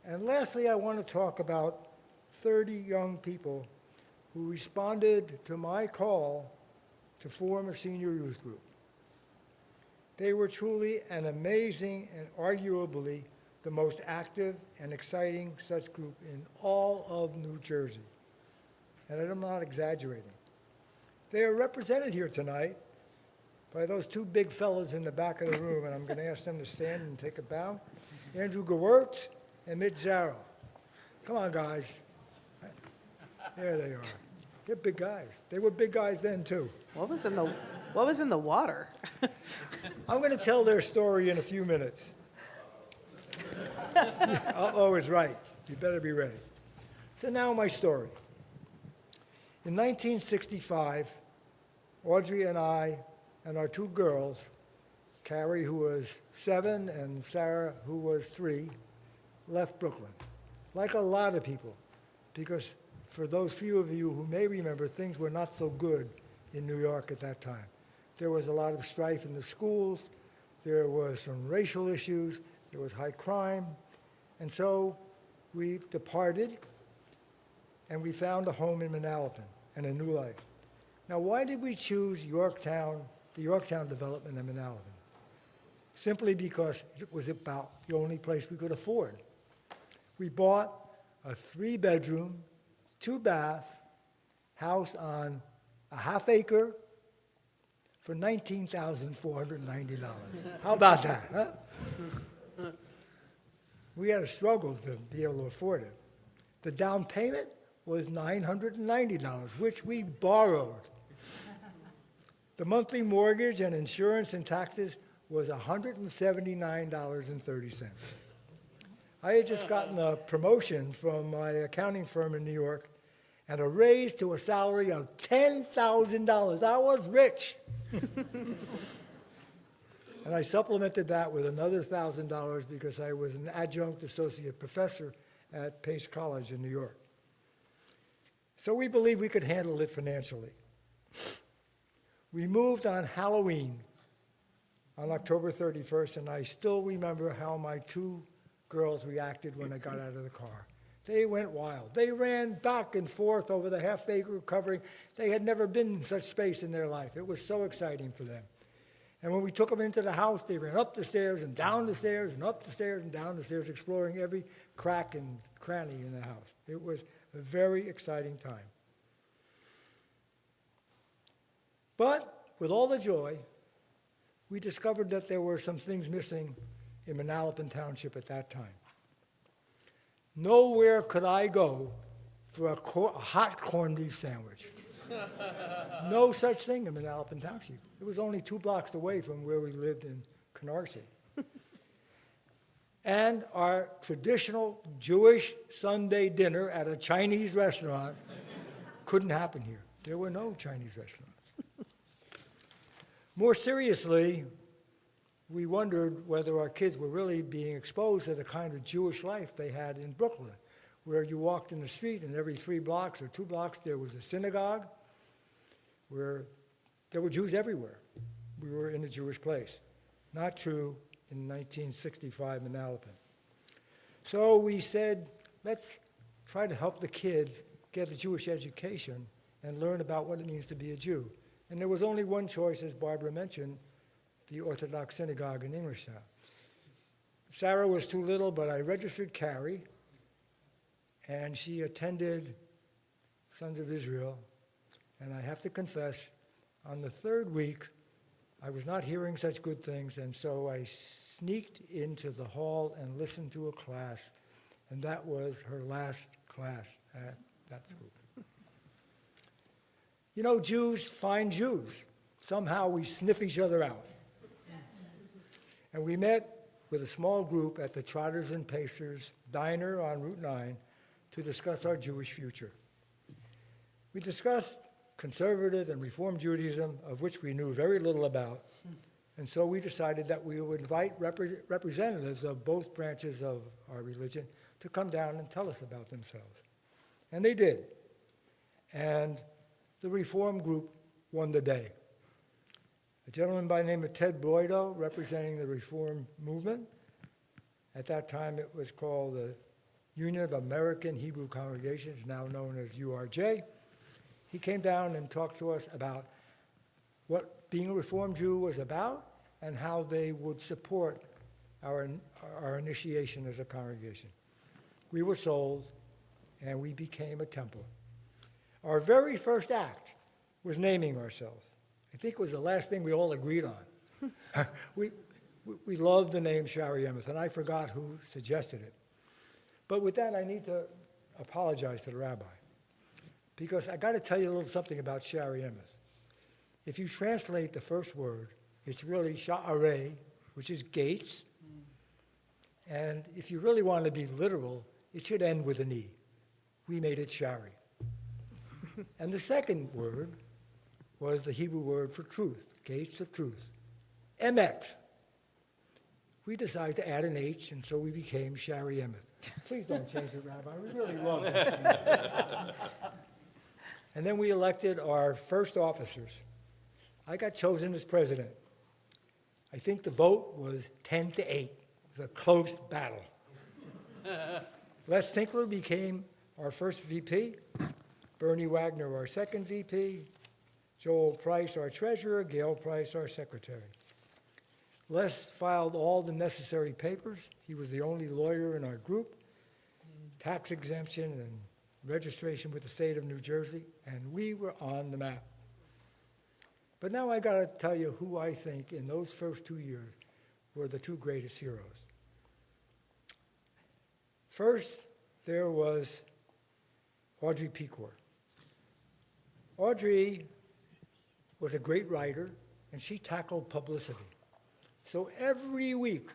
And lastly, I want to talk about 30 young people who responded to my call to form a senior youth group. They were truly an amazing and arguably the most active and exciting such group in all of New Jersey. And I'm not exaggerating. They are represented here tonight by those 2 big fellas in the back of the room, and I'm going to ask them to stand and take a bow. Andrew Gewirtz and Mitch Zarrow. Come on, guys. There they are. They're big guys. They were big guys then, too. What was in the water? I'm going to tell their story in a few minutes. Uh-oh is right. You better be ready. So now my story. In 1965, Audrey and I and our 2 girls, Carrie, who was 7, and Sarah, who was 3, left Brooklyn, like a lot of people, because for those few of you who may remember, things were not so good in New York at that time. There was a lot of strife in the schools, there was some racial issues, there was high crime, and so we departed and we found a home in Manalapan and a new life. Now, why did we choose Yorktown, the Yorktown development in Manalapan? Simply because it was about the only place we could afford. We bought a 3-bedroom, 2-bath house on a half-acre for $19,490. How about that, huh? We had a struggle to be able to afford it. The down payment was $990, which we borrowed. The monthly mortgage and insurance and taxes was $179.30. I had just gotten a promotion from my accounting firm in New York and a raise to a salary of $10,000. I was rich. And I supplemented that with another $1,000 because I was an adjunct associate professor at Pace College in New York. So we believed we could handle it financially. We moved on Halloween on October 31st, and I still remember how my 2 girls reacted when I got out of the car. They went wild. They ran back and forth over the half-acre covering. They had never been in such space in their life. It was so exciting for them. And when we took them into the house, they ran up the stairs and down the stairs and up the stairs and down the stairs, exploring every crack and cranny in the house. It was a very exciting time. But with all the joy, we discovered that there were some things missing in Manalapan Township at that time. Nowhere could I go for a hot corned beef sandwich. No such thing in Manalapan Township. It was only 2 blocks away from where we lived in Canarsie. And our traditional Jewish Sunday dinner at a Chinese restaurant couldn't happen here. There were no Chinese restaurants. More seriously, we wondered whether our kids were really being exposed to the kind of Jewish life they had in Brooklyn, where you walked in the street and every 3 blocks or 2 blocks there was a synagogue where there were Jews everywhere. We were in a Jewish place. Not true in 1965 in Alapin. So we said, let's try to help the kids get a Jewish education and learn about what it means to be a Jew. And there was only one choice, as Barbara mentioned, the Orthodox synagogue in Englishtown. Sarah was too little, but I registered Carrie, and she attended Sons of Israel. And I have to confess, on the 3rd week, I was not hearing such good things, and so I sneaked into the hall and listened to a class, and that was her last class at that school. You know, Jews find Jews. Somehow we sniff each other out. And we met with a small group at the Trotters and Pacers diner on Route 9 to discuss our Jewish future. We discussed conservative and Reform Judaism, of which we knew very little about, and so we decided that we would invite representatives of both branches of our religion to come down and tell us about themselves. And they did. And the Reform group won the day. A gentleman by the name of Ted Boydo, representing the Reform movement. At that time, it was called the Union of American Hebrew Congregations, now known as URJ. He came down and talked to us about what being a Reform Jew was about and how they would support our initiation as a congregation. We were sold, and we became a temple. Our very first act was naming ourselves. I think it was the last thing we all agreed on. We loved the name Shari Emeth, and I forgot who suggested it. But with that, I need to apologize to the rabbi, because I got to tell you a little something about Shari Emeth. If you translate the first word, it's really Sha'arei, which is gates. And if you really want to be literal, it should end with an E. We made it Shari. And the second word was the Hebrew word for truth, gates of truth. Emet. We decided to add an H, and so we became Shari Emeth. Please don't change it, Rabbi. We really love it. And then we elected our first officers. I got chosen as president. I think the vote was 10-8. It was a close battle. Les Tinkler became our first VP, Bernie Wagner our second VP, Joel Price our treasurer, Gail Price our secretary. Les filed all the necessary papers. He was the only lawyer in our group, tax exemption and registration with the state of New Jersey, and we were on the map. But now I got to tell you who I think in those first 2 years were the 2 greatest heroes. First, there was Audrey Pecor. Audrey was a great writer, and she tackled publicity. So every week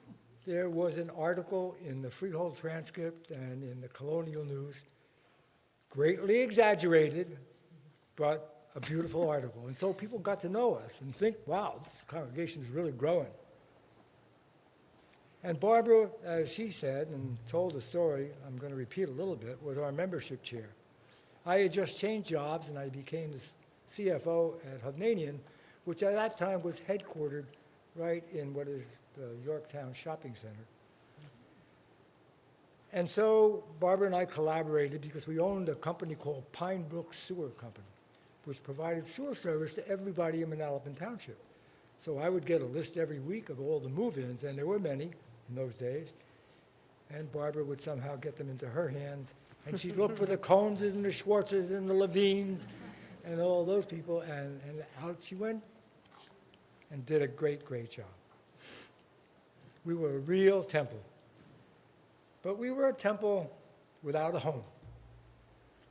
there was an article in the Freehold Transcript and in the Colonial News, greatly exaggerated, but a beautiful article. And so people got to know us and think, wow, this congregation is really growing. And Barbara, as she said and told the story, I'm going to repeat a little bit, was our membership chair. I had just changed jobs, and I became the CFO at Hovnanian, which at that time was headquartered right in what is the Yorktown Shopping Center. And so Barbara and I collaborated because we owned a company called Pine Brook Sewer Company, which provided sewer service to everybody in Manalapan Township. So I would get a list every week of all the move-ins, and there were many in those days, and Barbara would somehow get them into her hands, and she'd look for the Coneses and the Schwartzes and the Levines and all those people, and out she went and did a great, great job. We were a real temple, but we were a temple without a home.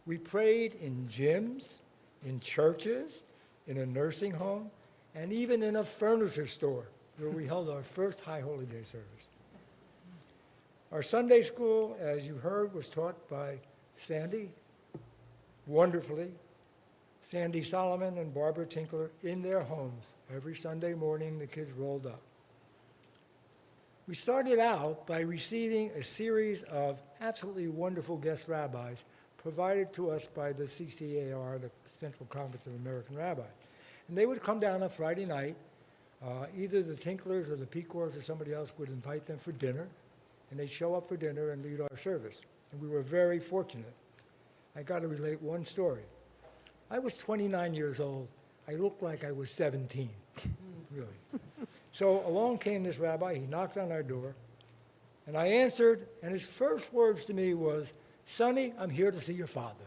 We prayed in gyms, in churches, in a nursing home, and even in a furniture store where we held our first High Holy Day service. Our Sunday school, as you heard, was taught by Sandy, wonderfully. Sandy Solomon and Barbara Tinkler in their homes. Every Sunday morning, the kids rolled up. We started out by receiving a series of absolutely wonderful guest rabbis provided to us by the CCAR, the Central Conference of American Rabbis. And they would come down on Friday night. Either the Tinklers or the Pecors or somebody else would invite them for dinner, and they'd show up for dinner and lead our service. And we were very fortunate. I got to relate one story. I was 29 years old. I looked like I was 17, really. So along came this rabbi. He knocked on our door, and I answered, and his first words to me was, "Sonny, I'm here to see your father."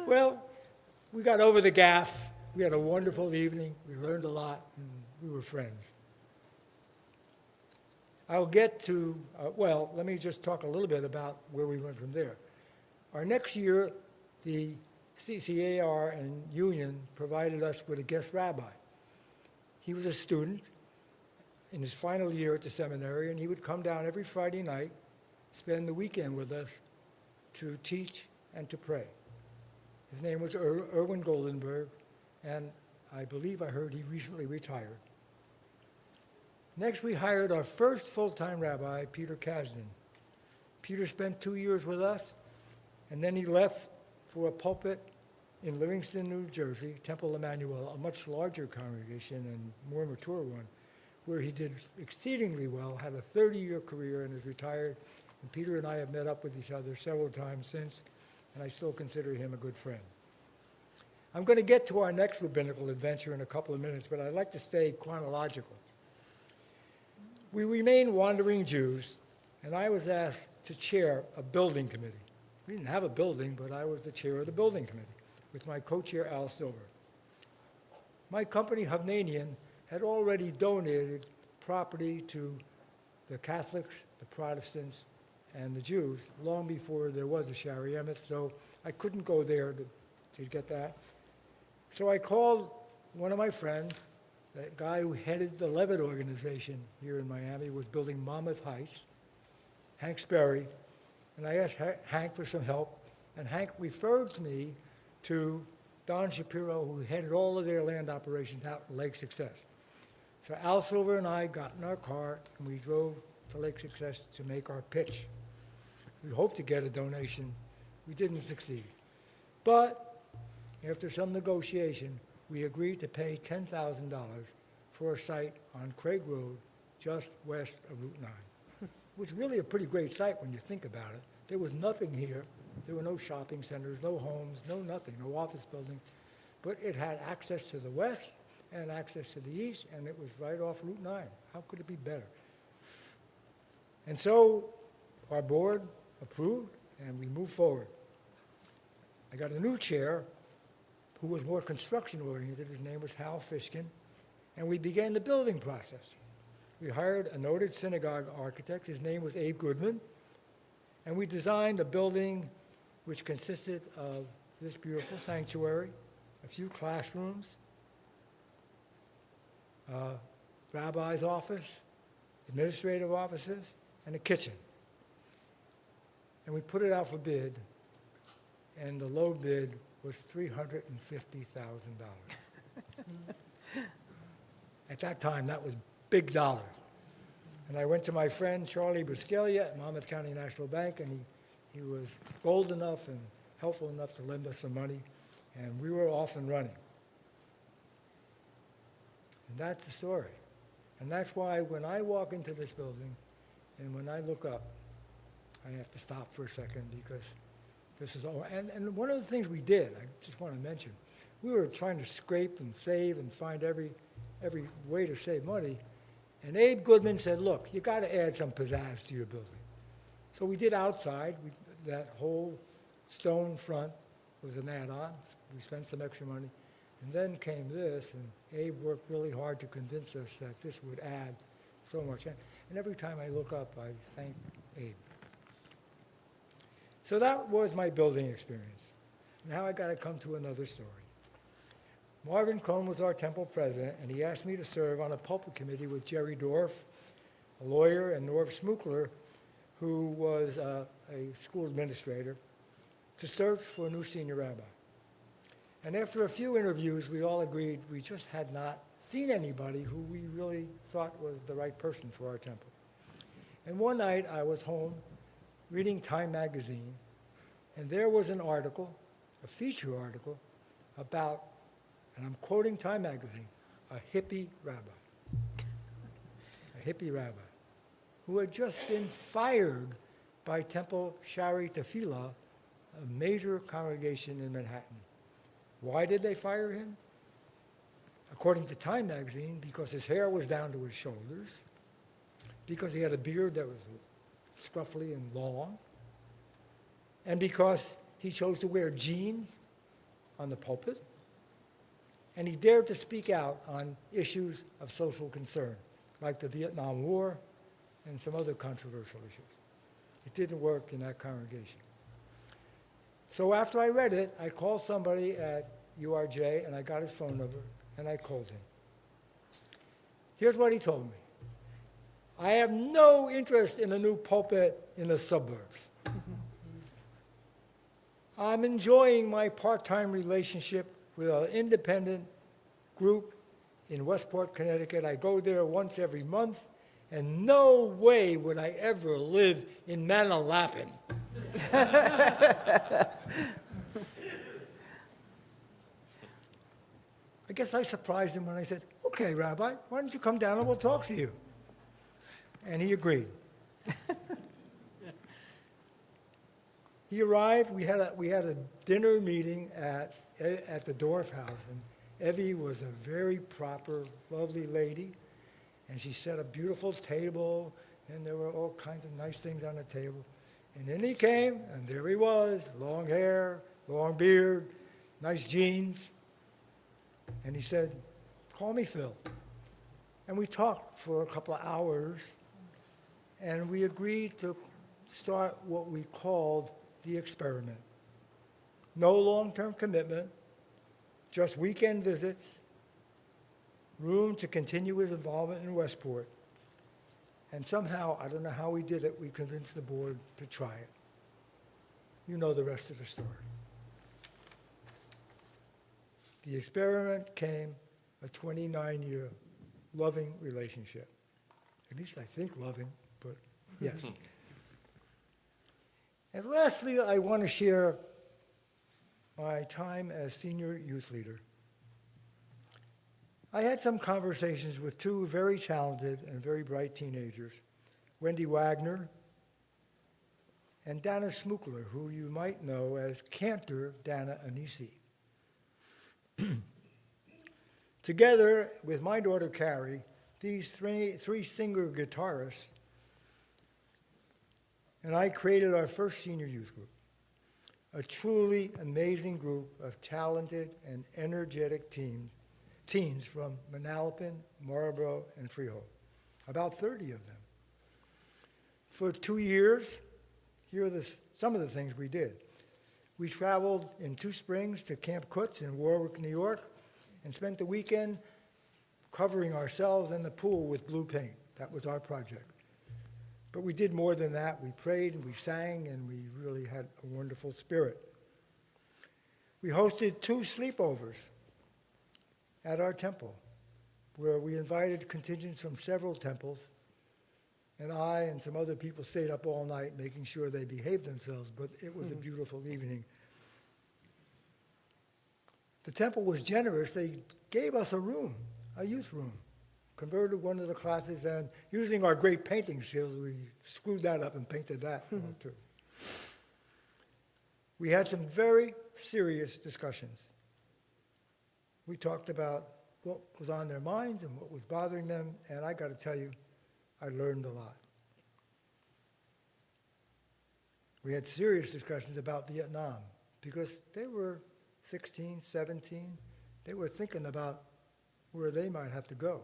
Well, we got over the gaffe. We had a wonderful evening. We learned a lot, and we were friends. I'll get to, well, let me just talk a little bit about where we went from there. Our next year, the CCAR and Union provided us with a guest rabbi. He was a student in his final year at the seminary, and he would come down every Friday night, spend the weekend with us to teach and to pray. His name was Erwin Goldenberg, and I believe I heard he recently retired. Next, we hired our first full-time rabbi, Peter Kasdan. Peter spent 2 years with us, and then he left for a pulpit in Livingston, New Jersey, Temple Emmanuel, a much larger congregation and more mature one, where he did exceedingly well, had a 30-year career and is retired. And Peter and I have met up with each other several times since, and I still consider him a good friend. I'm going to get to our next rabbinical adventure in a couple of minutes, but I'd like to stay chronological. We remained wandering Jews, and I was asked to chair a building committee. We didn't have a building, but I was the chair of the building committee with my co-chair, Al Silver. My company, Hovnanian, had already donated property to the Catholics, the Protestants, and the Jews long before there was a Shari Emmett, so I couldn't go there to get that. So I called one of my friends, that guy who headed the Levitt organization here in Miami, was building Monmouth Heights, Hank Sperry, and I asked Hank for some help, and Hank referred me to Don Shapiro, who headed all of their land operations out in Lake Success. So Al Silver and I got in our car, and we drove to Lake Success to make our pitch. We hoped to get a donation. We didn't succeed. But after some negotiation, we agreed to pay $10,000 for a site on Craig Road, just west of Route 9. It was really a pretty great site when you think about it. There was nothing here. There were no shopping centers, no homes, no nothing, no office building. But it had access to the west and access to the east, and it was right off Route 9. How could it be better? And so our board approved, and we moved forward. I got a new chair who was more construction-oriented. His name was Hal Fishkin, and we began the building process. We hired a noted synagogue architect. His name was Abe Goodman, and we designed a building which consisted of this beautiful sanctuary, a few classrooms, rabbi's office, administrative offices, and a kitchen. And we put it out for bid, and the low bid was $350,000. At that time, that was big dollars. And I went to my friend Charlie Buscaglia at Monmouth County National Bank, and he was bold enough and helpful enough to lend us some money, and we were off and running. And that's the story. And that's why when I walk into this building and when I look up, I have to stop for a second because this is all. And one of the things we did, I just want to mention, we were trying to scrape and save and find every way to save money. And Abe Goodman said, look, you got to add some pizzazz to your building. So we did outside. That whole stone front was an add-on. We spent some extra money. And then came this, and Abe worked really hard to convince us that this would add so much. And every time I look up, I thank Abe. So that was my building experience. Now I got to come to another story. Marvin Cohn was our temple president, and he asked me to serve on a pulpit committee with Jerry Dorff, a lawyer, and Norv Smookler, who was a school administrator, to search for a new senior rabbi. And after a few interviews, we all agreed we just had not seen anybody who we really thought was the right person for our temple. And one night I was home reading Time magazine, and there was an article, a feature article, about, and I'm quoting Time magazine, a hippie rabbi. A hippie rabbi who had just been fired by Temple Shari Tefillah, a major congregation in Manhattan. Why did they fire him? According to Time magazine, because his hair was down to his shoulders, because he had a beard that was scruffy and long, and because he chose to wear jeans on the pulpit, and he dared to speak out on issues of social concern, like the Vietnam War and some other controversial issues. It didn't work in that congregation. So after I read it, I called somebody at URJ, and I got his phone number, and I called him. Here's what he told me. I have no interest in a new pulpit in the suburbs. I'm enjoying my part-time relationship with an independent group in Westport, Connecticut. I go there once every month, and no way would I ever live in Manalapan. I guess I surprised him when I said, okay, Rabbi, why don't you come down and we'll talk to you? And he agreed. He arrived, we had a dinner meeting at the Dorff House, and Evie was a very proper, lovely lady, and she set a beautiful table, and there were all kinds of nice things on the table. And then he came, and there he was, long hair, long beard, nice jeans. And he said, call me Phil. And we talked for a couple of hours, and we agreed to start what we called the experiment. No long-term commitment, just weekend visits, room to continue his involvement in Westport. And somehow, I don't know how we did it, we convinced the board to try it. You know the rest of the story. The experiment came a 29-year loving relationship. At least I think loving, but yes. And lastly, I want to share my time as senior youth leader. I had some conversations with two very talented and very bright teenagers, Wendy Wagner and Dana Smukler, who you might know as Cantor Dana Anisi. Together with my daughter Carrie, these three singer guitarists and I created our first senior youth group, a truly amazing group of talented and energetic teens from Manalapan, Marlborough, and Freehold, about 30 of them. For 2 years, here are some of the things we did. We traveled in 2 springs to Camp Kutz in Warwick, New York, and spent the weekend covering ourselves and the pool with blue paint. That was our project. But we did more than that. We prayed and we sang, and we really had a wonderful spirit. We hosted 2 sleepovers at our temple, where we invited contingents from several temples, and I and some other people stayed up all night making sure they behaved themselves, but it was a beautiful evening. The temple was generous. They gave us a room, a youth room, converted one of the classes, and using our great painting skills, we screwed that up and painted that too. We had some very serious discussions. We talked about what was on their minds and what was bothering them, and I got to tell you, I learned a lot. We had serious discussions about Vietnam because they were 16, 17. They were thinking about where they might have to go.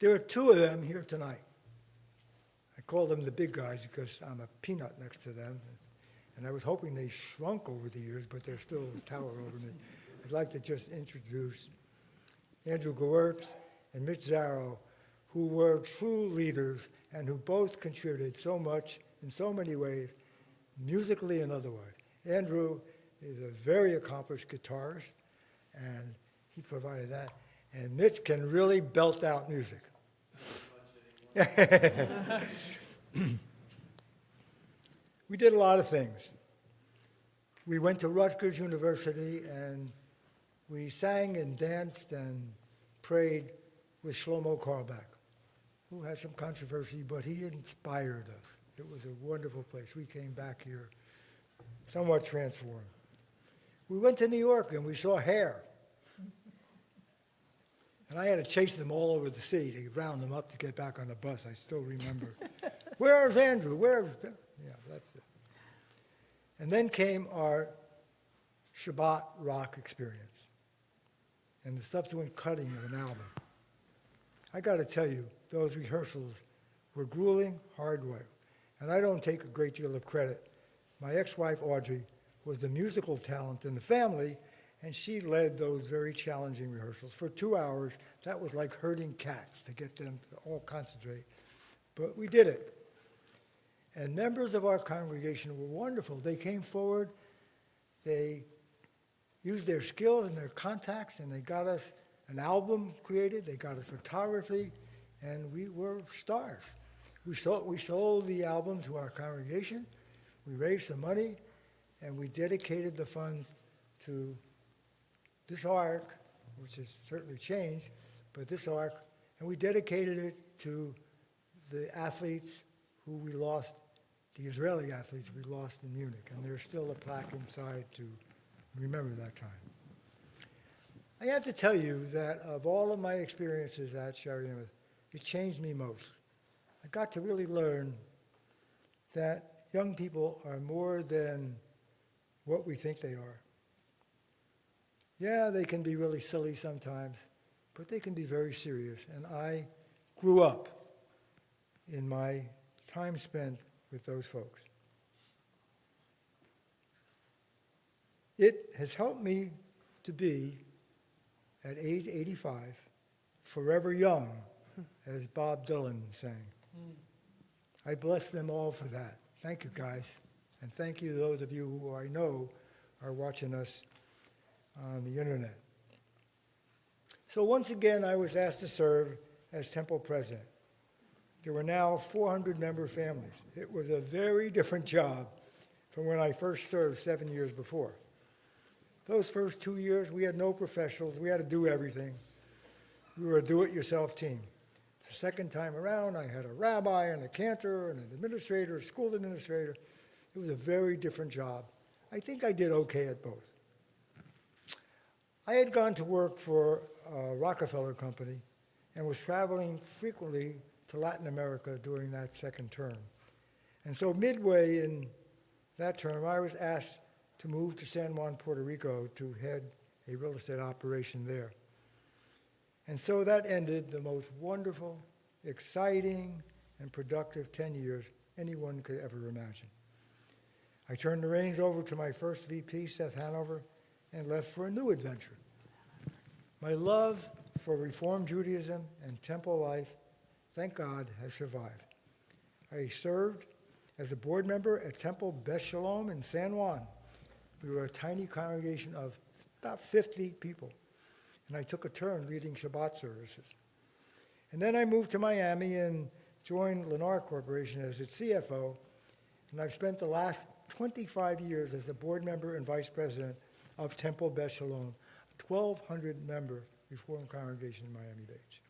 There are 2 of them here tonight. I call them the big guys because I'm a peanut next to them. And I was hoping they shrunk over the years, but they're still a tower over me. I'd like to just introduce Andrew Gewirtz and Mitch Zarrow, who were true leaders and who both contributed so much in so many ways, musically and otherwise. Andrew is a very accomplished guitarist, and he provided that. And Mitch can really belt out music. We did a lot of things. We went to Rutgers University, and we sang and danced and prayed with Shlomo Carlebach, who had some controversy, but he inspired us. It was a wonderful place. We came back here somewhat transformed. We went to New York, and we saw Hair. And I had to chase them all over the city to round them up to get back on the bus. I still remember. Where's Andrew? Where's... Yeah, that's it. And then came our Shabbat rock experience and the subsequent cutting of an album. I got to tell you, those rehearsals were grueling, hard work. And I don't take a great deal of credit. My ex-wife, Audrey, was the musical talent in the family, and she led those very challenging rehearsals. For 2 hours, that was like herding cats to get them to all concentrate. But we did it. And members of our congregation were wonderful. They came forward, they used their skills and their contacts, and they got us an album created, they got us photography, and we were stars. We sold the album to our congregation, we raised some money, and we dedicated the funds to this ark, which has certainly changed, but this ark, and we dedicated it to the athletes who we lost, the Israeli athletes we lost in Munich, and there's still a plaque inside to remember that time. I have to tell you that of all of my experiences at Shaarei Emeth, it changed me most. I got to really learn that young people are more than what we think they are. Yeah, they can be really silly sometimes, but they can be very serious. And I grew up in my time spent with those folks. It has helped me to be, at age 85, forever young, as Bob Dylan sang. I bless them all for that. Thank you, guys. And thank you, those of you who I know are watching us on the internet. So once again, I was asked to serve as temple president. There were now 400 member families. It was a very different job from when I first served 7 years before. Those first 2 years, we had no professionals. We had to do everything. We were a do-it-yourself team. The second time around, I had a rabbi and a cantor and an administrator, a school administrator. It was a very different job. I think I did okay at both. I had gone to work for a Rockefeller company and was traveling frequently to Latin America during that second term. And so midway in that term, I was asked to move to San Juan, Puerto Rico to head a real estate operation there. And so that ended the most wonderful, exciting, and productive 10 years anyone could ever imagine. I turned the reins over to my first VP, Seth Hanover, and left for a new adventure. My love for Reform Judaism and temple life, thank God, has survived. I served as a board member at Temple Beth Shalom in San Juan. We were a tiny congregation of about 50 people, and I took a turn leading Shabbat services. And then I moved to Miami and joined Lennar Corporation as its CFO, and I've spent the last 25 years as a board member and vice president of Temple Beth Shalom, a 1,200-member Reformed congregation in Miami Beach.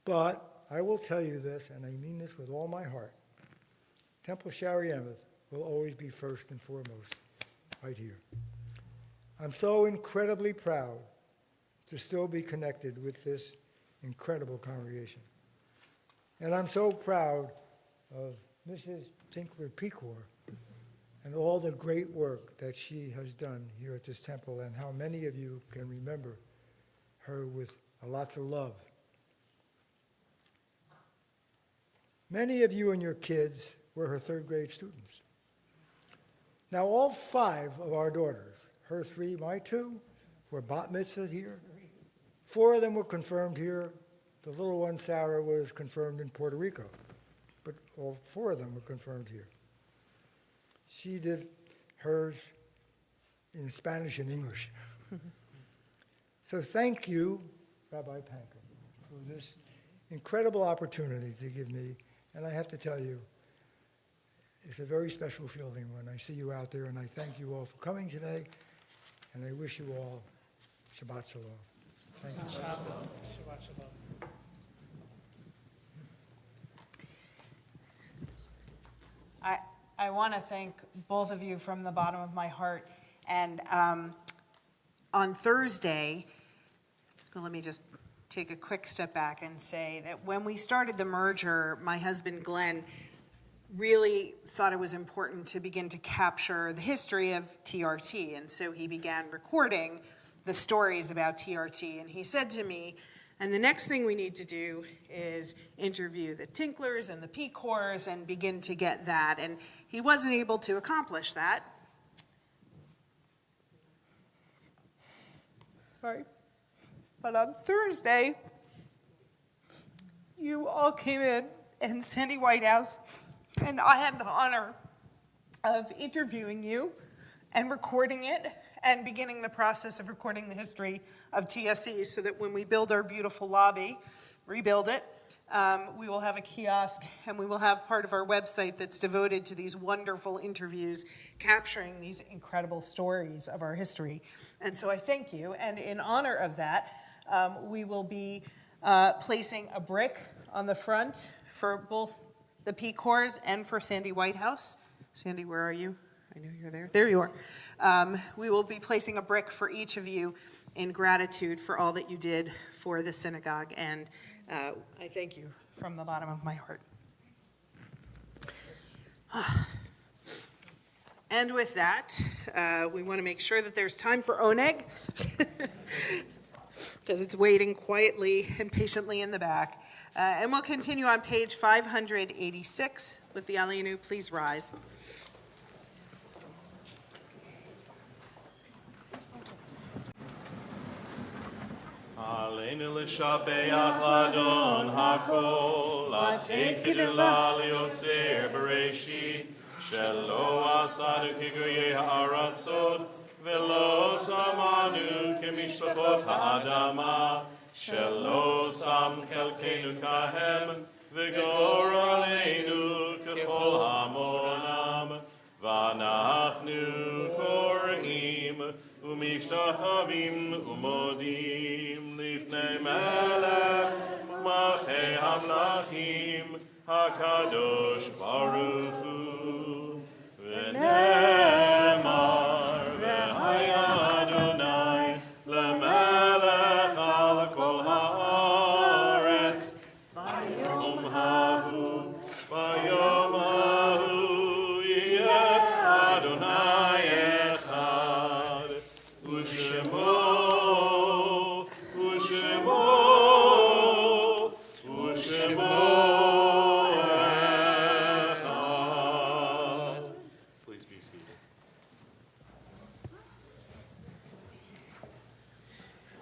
But I will tell you this, and I mean this with all my heart, Temple Shaarei Emeth will always be first and foremost right here. I'm so incredibly proud to still be connected with this incredible congregation. And I'm so proud of Mrs. Tinkler-Pecor and all the great work that she has done here at this temple, and how many of you can remember her with a lot of love. Many of you and your kids were her third grade students. Now, all 5 of our daughters, her 3, my 2, were bat mitzvahed here. 4 of them were confirmed here. The little one, Sarah, was confirmed in Puerto Rico, but all 4 of them were confirmed here. She did hers in Spanish and English. So thank you, Rabbi Panker, for this incredible opportunity to give me. And I have to tell you, it's a very special feeling when I see you out there, and I thank you all for coming today, and I wish you all Shabbat Shalom. Thank you. Shabbat shalom. I want to thank both of you from the bottom of my heart. And on Thursday, well, let me just take a quick step back and say that when we started the merger, my husband Glenn really thought it was important to begin to capture the history of TRT. And so he began recording the stories about TRT. And he said to me, and the next thing we need to do is interview the Tinklers and the P-Corps and begin to get that. And he wasn't able to accomplish that. Sorry. But on Thursday, you all came in, and Sandy Whitehouse, and I had the honor of interviewing you and recording it and beginning the process of recording the history of TSE so that when we build our beautiful lobby, rebuild it, we will have a kiosk and we will have part of our website that's devoted to these wonderful interviews capturing these incredible stories of our history. And so I thank you. And in honor of that, we will be placing a brick on the front for both the P-Corps and for Sandy Whitehouse. Sandy, where are you? I know you're there. There you are. We will be placing a brick for each of you in gratitude for all that you did for the synagogue. And I thank you from the bottom of my heart. And with that, we want to make sure that there's time for oneg, because it's waiting quietly and patiently in the back. And we'll continue on page 586 with the Aleinu. Please rise. Aleinu l'shabeach l'adon hakol, l'ateit g'dula liotzer bereshit, shelo asanu k'goyei ha'aratzot, velo samanu k'mishpachot ha'adama, shelo sam chelkeinu kahem, v'gor aleinu k'chol hamonam, v'anachnu korim, u'mishtachavim u'modim, lifnei melech malchei hamlachim, hakadosh baruch hu, v'nemar v'haya Adonai lemelech al kol haaretz, vayom hahu yeh Adonai echad, u'shemo echad. Please be seated.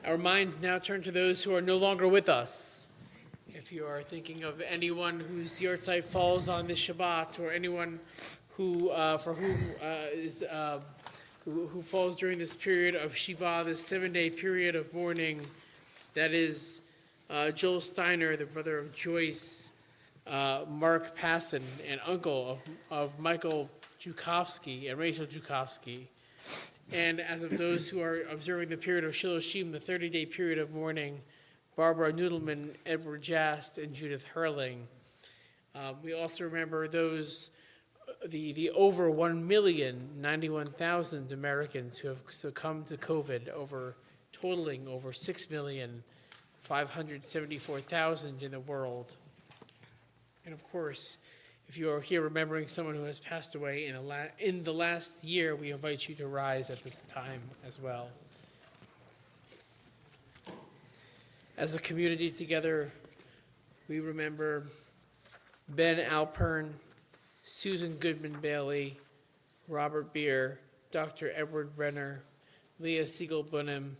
Our minds now turn to those who are no longer with us. If you are thinking of anyone whose yahrzeit falls on this Shabbat, or anyone who, for whom who falls during this period of Shiva, this 7-day period of mourning, that is Joel Steiner, the brother of Joyce, Mark Passon, and uncle of Michael Jukovsky and Rachel Jukovsky. And as of those who are observing the period of Shiloshim, the 30-day period of mourning, Barbara Noodleman, Edward Jast, and Judith Hurling. We also remember those, the over 1,091,000 Americans who have succumbed to COVID, totaling over 6,574,000 in the world. And of course, if you are here remembering someone who has passed away in the last year, we invite you to rise at this time as well. As a community together, we remember Ben Alpern, Susan Goodman Bailey, Robert Beer, Dr. Edward Brenner, Leah Siegel-Bunham,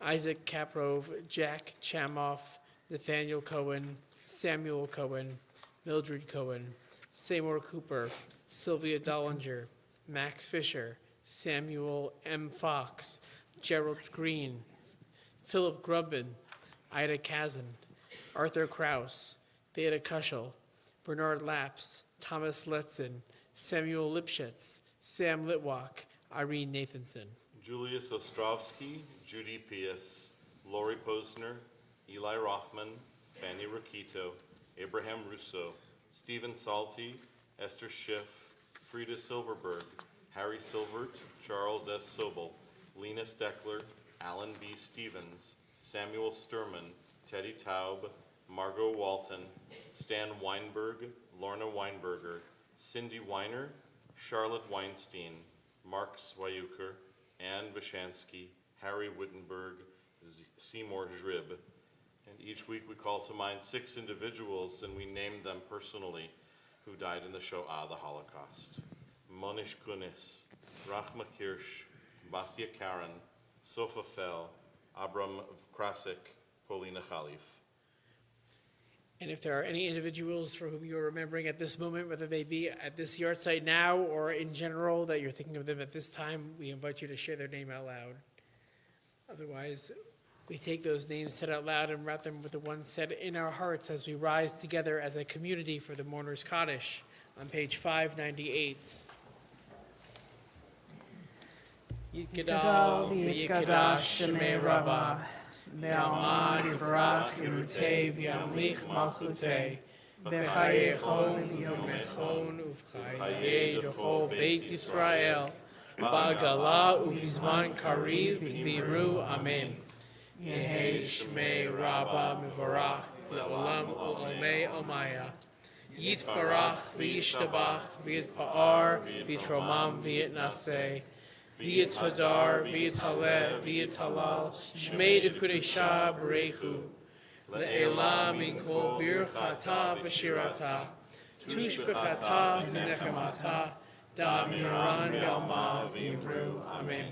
Isaac Kaprov, Jack Chamoff, Nathaniel Cohen, Samuel Cohen, Mildred Cohen, Seymour Cooper, Sylvia Dollinger, Max Fisher, Samuel M. Fox, Gerald Green, Philip Grubman, Ida Kazan, Arthur Kraus, Theda Kushel, Bernard Lapps, Thomas Letzen, Samuel Lipschitz, Sam Litwak, Irene Nathanson. Julius Ostrovsky, Judy Pius, Lori Posner, Eli Rothman, Fanny Rakito, Abraham Russo, Stephen Salty, Esther Schiff, Frida Silverberg, Harry Silvert, Charles S. Sobel, Lena Steckler, Alan B. Stevens, Samuel Sturman, Teddy Taub, Margot Walton, Stan Weinberg, Lorna Weinberger, Cindy Weiner, Charlotte Weinstein, Mark Swayuker, Ann Vishansky, Harry Wittenberg, Seymour Zhrib. And each week we call to mind 6 individuals and we name them personally who died in the Shoah, the Holocaust. Monish Kunis, Rachma Kirsch, Basia Karen, Sofa Fell, Abram Krasik, Polina Khalif. And if there are any individuals for whom you're remembering at this moment, whether they be at this yard site now or in general, that you're thinking of them at this time, we invite you to share their name out loud. Otherwise, we take those names said out loud and wrap them with the ones said in our hearts as we rise together as a community for the Mourner's Kaddish on page 598. Yitgadal v'yitgadash Shemei Rabbah, Ve'almad yivarach Yerutei v'yamlich malchutei, V'chayechon v'yomechon uv'chayei d'chol Beit Yisrael, Ba'gala uv'zman kariv v'yiru Amen. Yehei Shemei Rabbah mivarach le'olam u'olmei omaya. Yitbarach v'yishtabach v'yitpa'ar v'yitromam v'yitnaseh. V'yit hadar, v'yit haleh, v'yit halal, shmei d'kudesha b'reichu, le'ela min kol birchata v'shirata, tush b'chata v'nechamata, da'amiran yalma v'yimru, amen.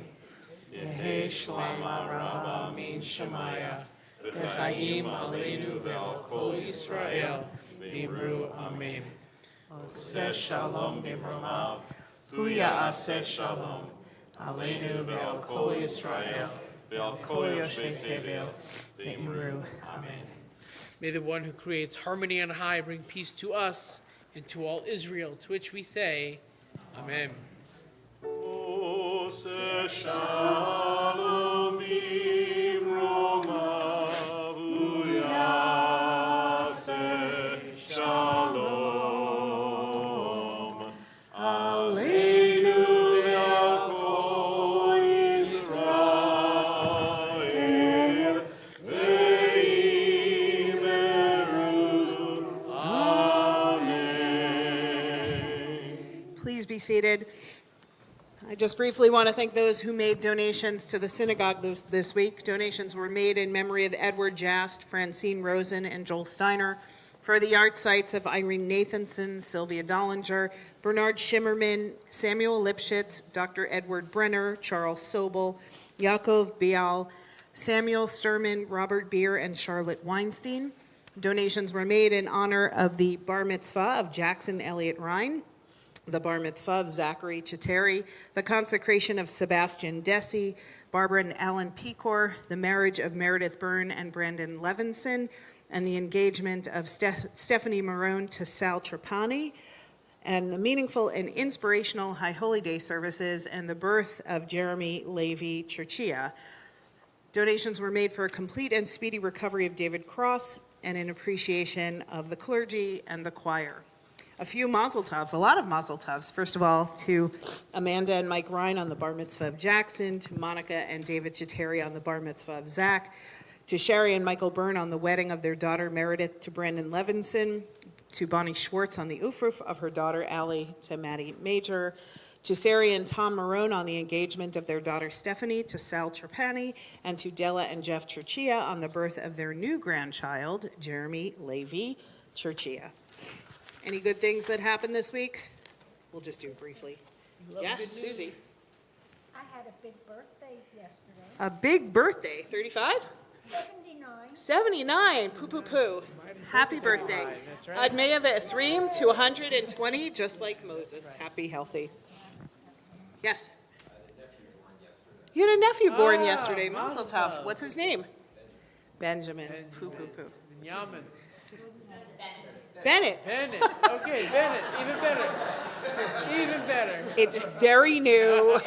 Yehei shlama rabba min shemaya, v'chayim aleinu ve'al kol Yisrael, v'yimru, amen. Oseh shalom b'mromav, hu ya'aseh shalom. Aleinu ve'al kol Yisrael, ve'al kol yoshvei tevel, ve'imru. Amen. May the one who creates harmony on high bring peace to us and to all Israel, to which we say, Amen. Oseh shalom b'mromav, hu ya'aseh shalom. Aleinu ve'al kol Yisrael, ve'imru. Amen. Please be seated. I just briefly want to thank those who made donations to the synagogue this week. Donations were made in memory of Edward Jast, Francine Rosen, and Joel Steiner, for the art sites of Irene Nathanson, Sylvia Dollinger, Bernard Schimmerman, Samuel Lipschitz, Dr. Edward Brenner, Charles Sobel, Yaakov Bial, Samuel Sturman, Robert Beer, and Charlotte Weinstein. Donations were made in honor of the bar mitzvah of Jackson Elliott Ryan, the bar mitzvah of Zachary Chiteri, the consecration of Sebastian Desi, Barbara and Alan Pecor, the marriage of Meredith Byrne and Brandon Levinson, and the engagement of Stephanie Marone to Sal Trapani, and the meaningful and inspirational High Holy Day services and the birth of Jeremy Levy Churchia. Donations were made for a complete and speedy recovery of David Cross and in appreciation of the clergy and the choir. A few mazel tovs, a lot of mazel tovs. First of all, to Amanda and Mike Ryan on the bar mitzvah of Jackson, to Monica and David Chiteri on the bar mitzvah of Zach, to Sherry and Michael Byrne on the wedding of their daughter Meredith to Brandon Levinson, to Bonnie Schwartz on the ufruf of her daughter Allie to Maddie Major, to Sari and Tom Marone on the engagement of their daughter Stephanie to Sal Trapani, and to Della and Jeff Churchia on the birth of their new grandchild, Jeremy Levy Churchia. Any good things that happened this week? We'll just do it briefly. Yes, Susie. I had a big birthday yesterday. A big birthday, 35? 79. 79, poo. Happy birthday. That's right. Admeya ve'esrim to 120, just like Moses. Happy, healthy. Yes. You had a nephew born Ah, yesterday. mazel Mazel tov. tov. What's his name? Benjamin. Poo, poo, poo. Yaman. Bennett. Bennett. Okay, Bennett. Even better. Even better. It's very new.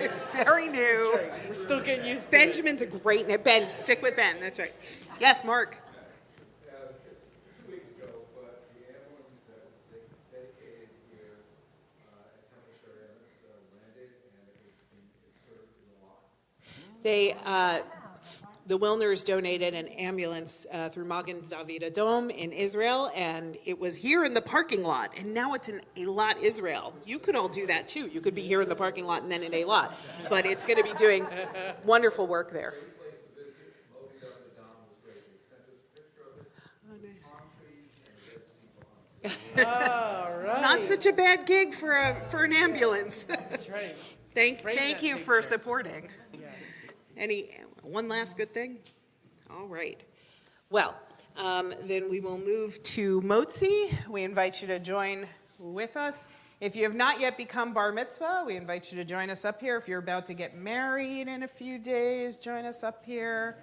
It's very new. We're still getting used to it. Benjamin's a great name. Ben, stick with Ben. That's right. Yes, Mark. 2 weeks ago, but the ambulance that was dedicated here at Temple Sherry landed and it was being inserted in the lot. They, the Wilners donated an ambulance through Magen David Adom in Israel, and it was here in the parking lot, and now it's in Eilat, Israel. You could all do that too. You could be here in the parking lot and then in Eilat, but it's going to be doing wonderful work there. Place to visit, loading up the dom was great. They sent us a picture of it, palm trees and a Red Sea behind. All right. It's not such a bad gig for an ambulance. That's right. Thank Frame that you for picture. supporting. Yes. One last good thing? All right. Well, then we will move to Motzi. We invite you to join with us. If you have not yet become bar mitzvah, we invite you to join us up here. If you're about to get married in a few days, join us up here.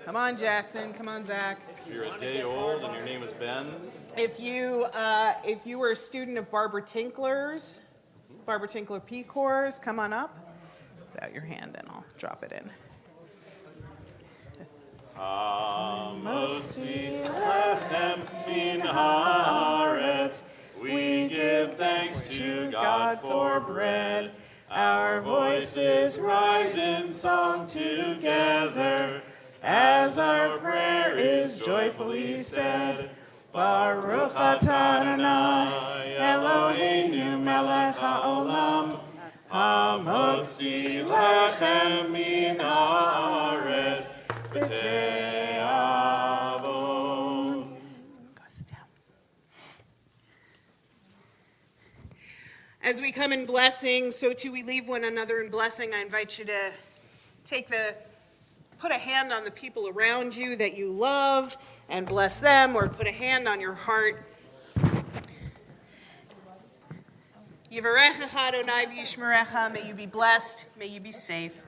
Come on, Jackson. Come on, Zach. If you're a day old and your name is Ben, If you were a student of Barbara Tinkler's, Barbara Tinkler P Corps, come on up. Put out your hand and I'll drop it in. Motzi lechem min haaretz. We give thanks to God for bread. Our voices rise in song together as our prayer is joyfully said. Baruch atah Adonai Eloheinu melech haolam hamotzi lechem min haaretz b'te'avon. As we come in blessing, so too we leave one another in blessing. I invite you to put a hand on the people around you that you love and bless them, or put a hand on your heart. Yivarechecha Adonai v'yishmerecha, may you be blessed, may you be safe.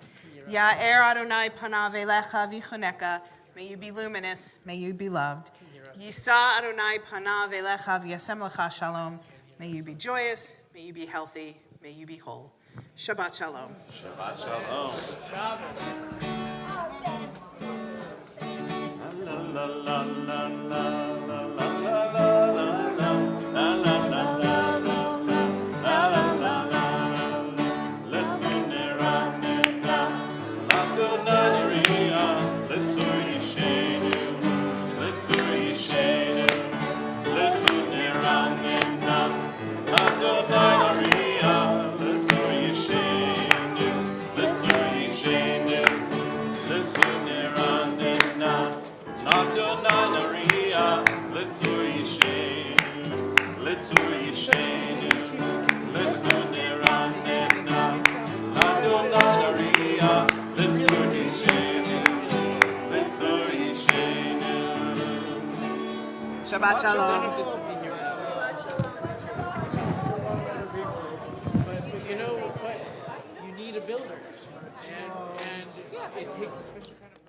Ya'er Adonai panav elecha v'choneka, may you be luminous, may you be loved. Yisa Adonai panav elecha v'yasem lecha shalom, may you be joyous, may you be healthy, may you be whole. Shabbat shalom. Shabbat shalom. La la la la la la la la la la la. Shabbat shalom. This would be here. But you know what? You need a builder, and it takes a special kind of.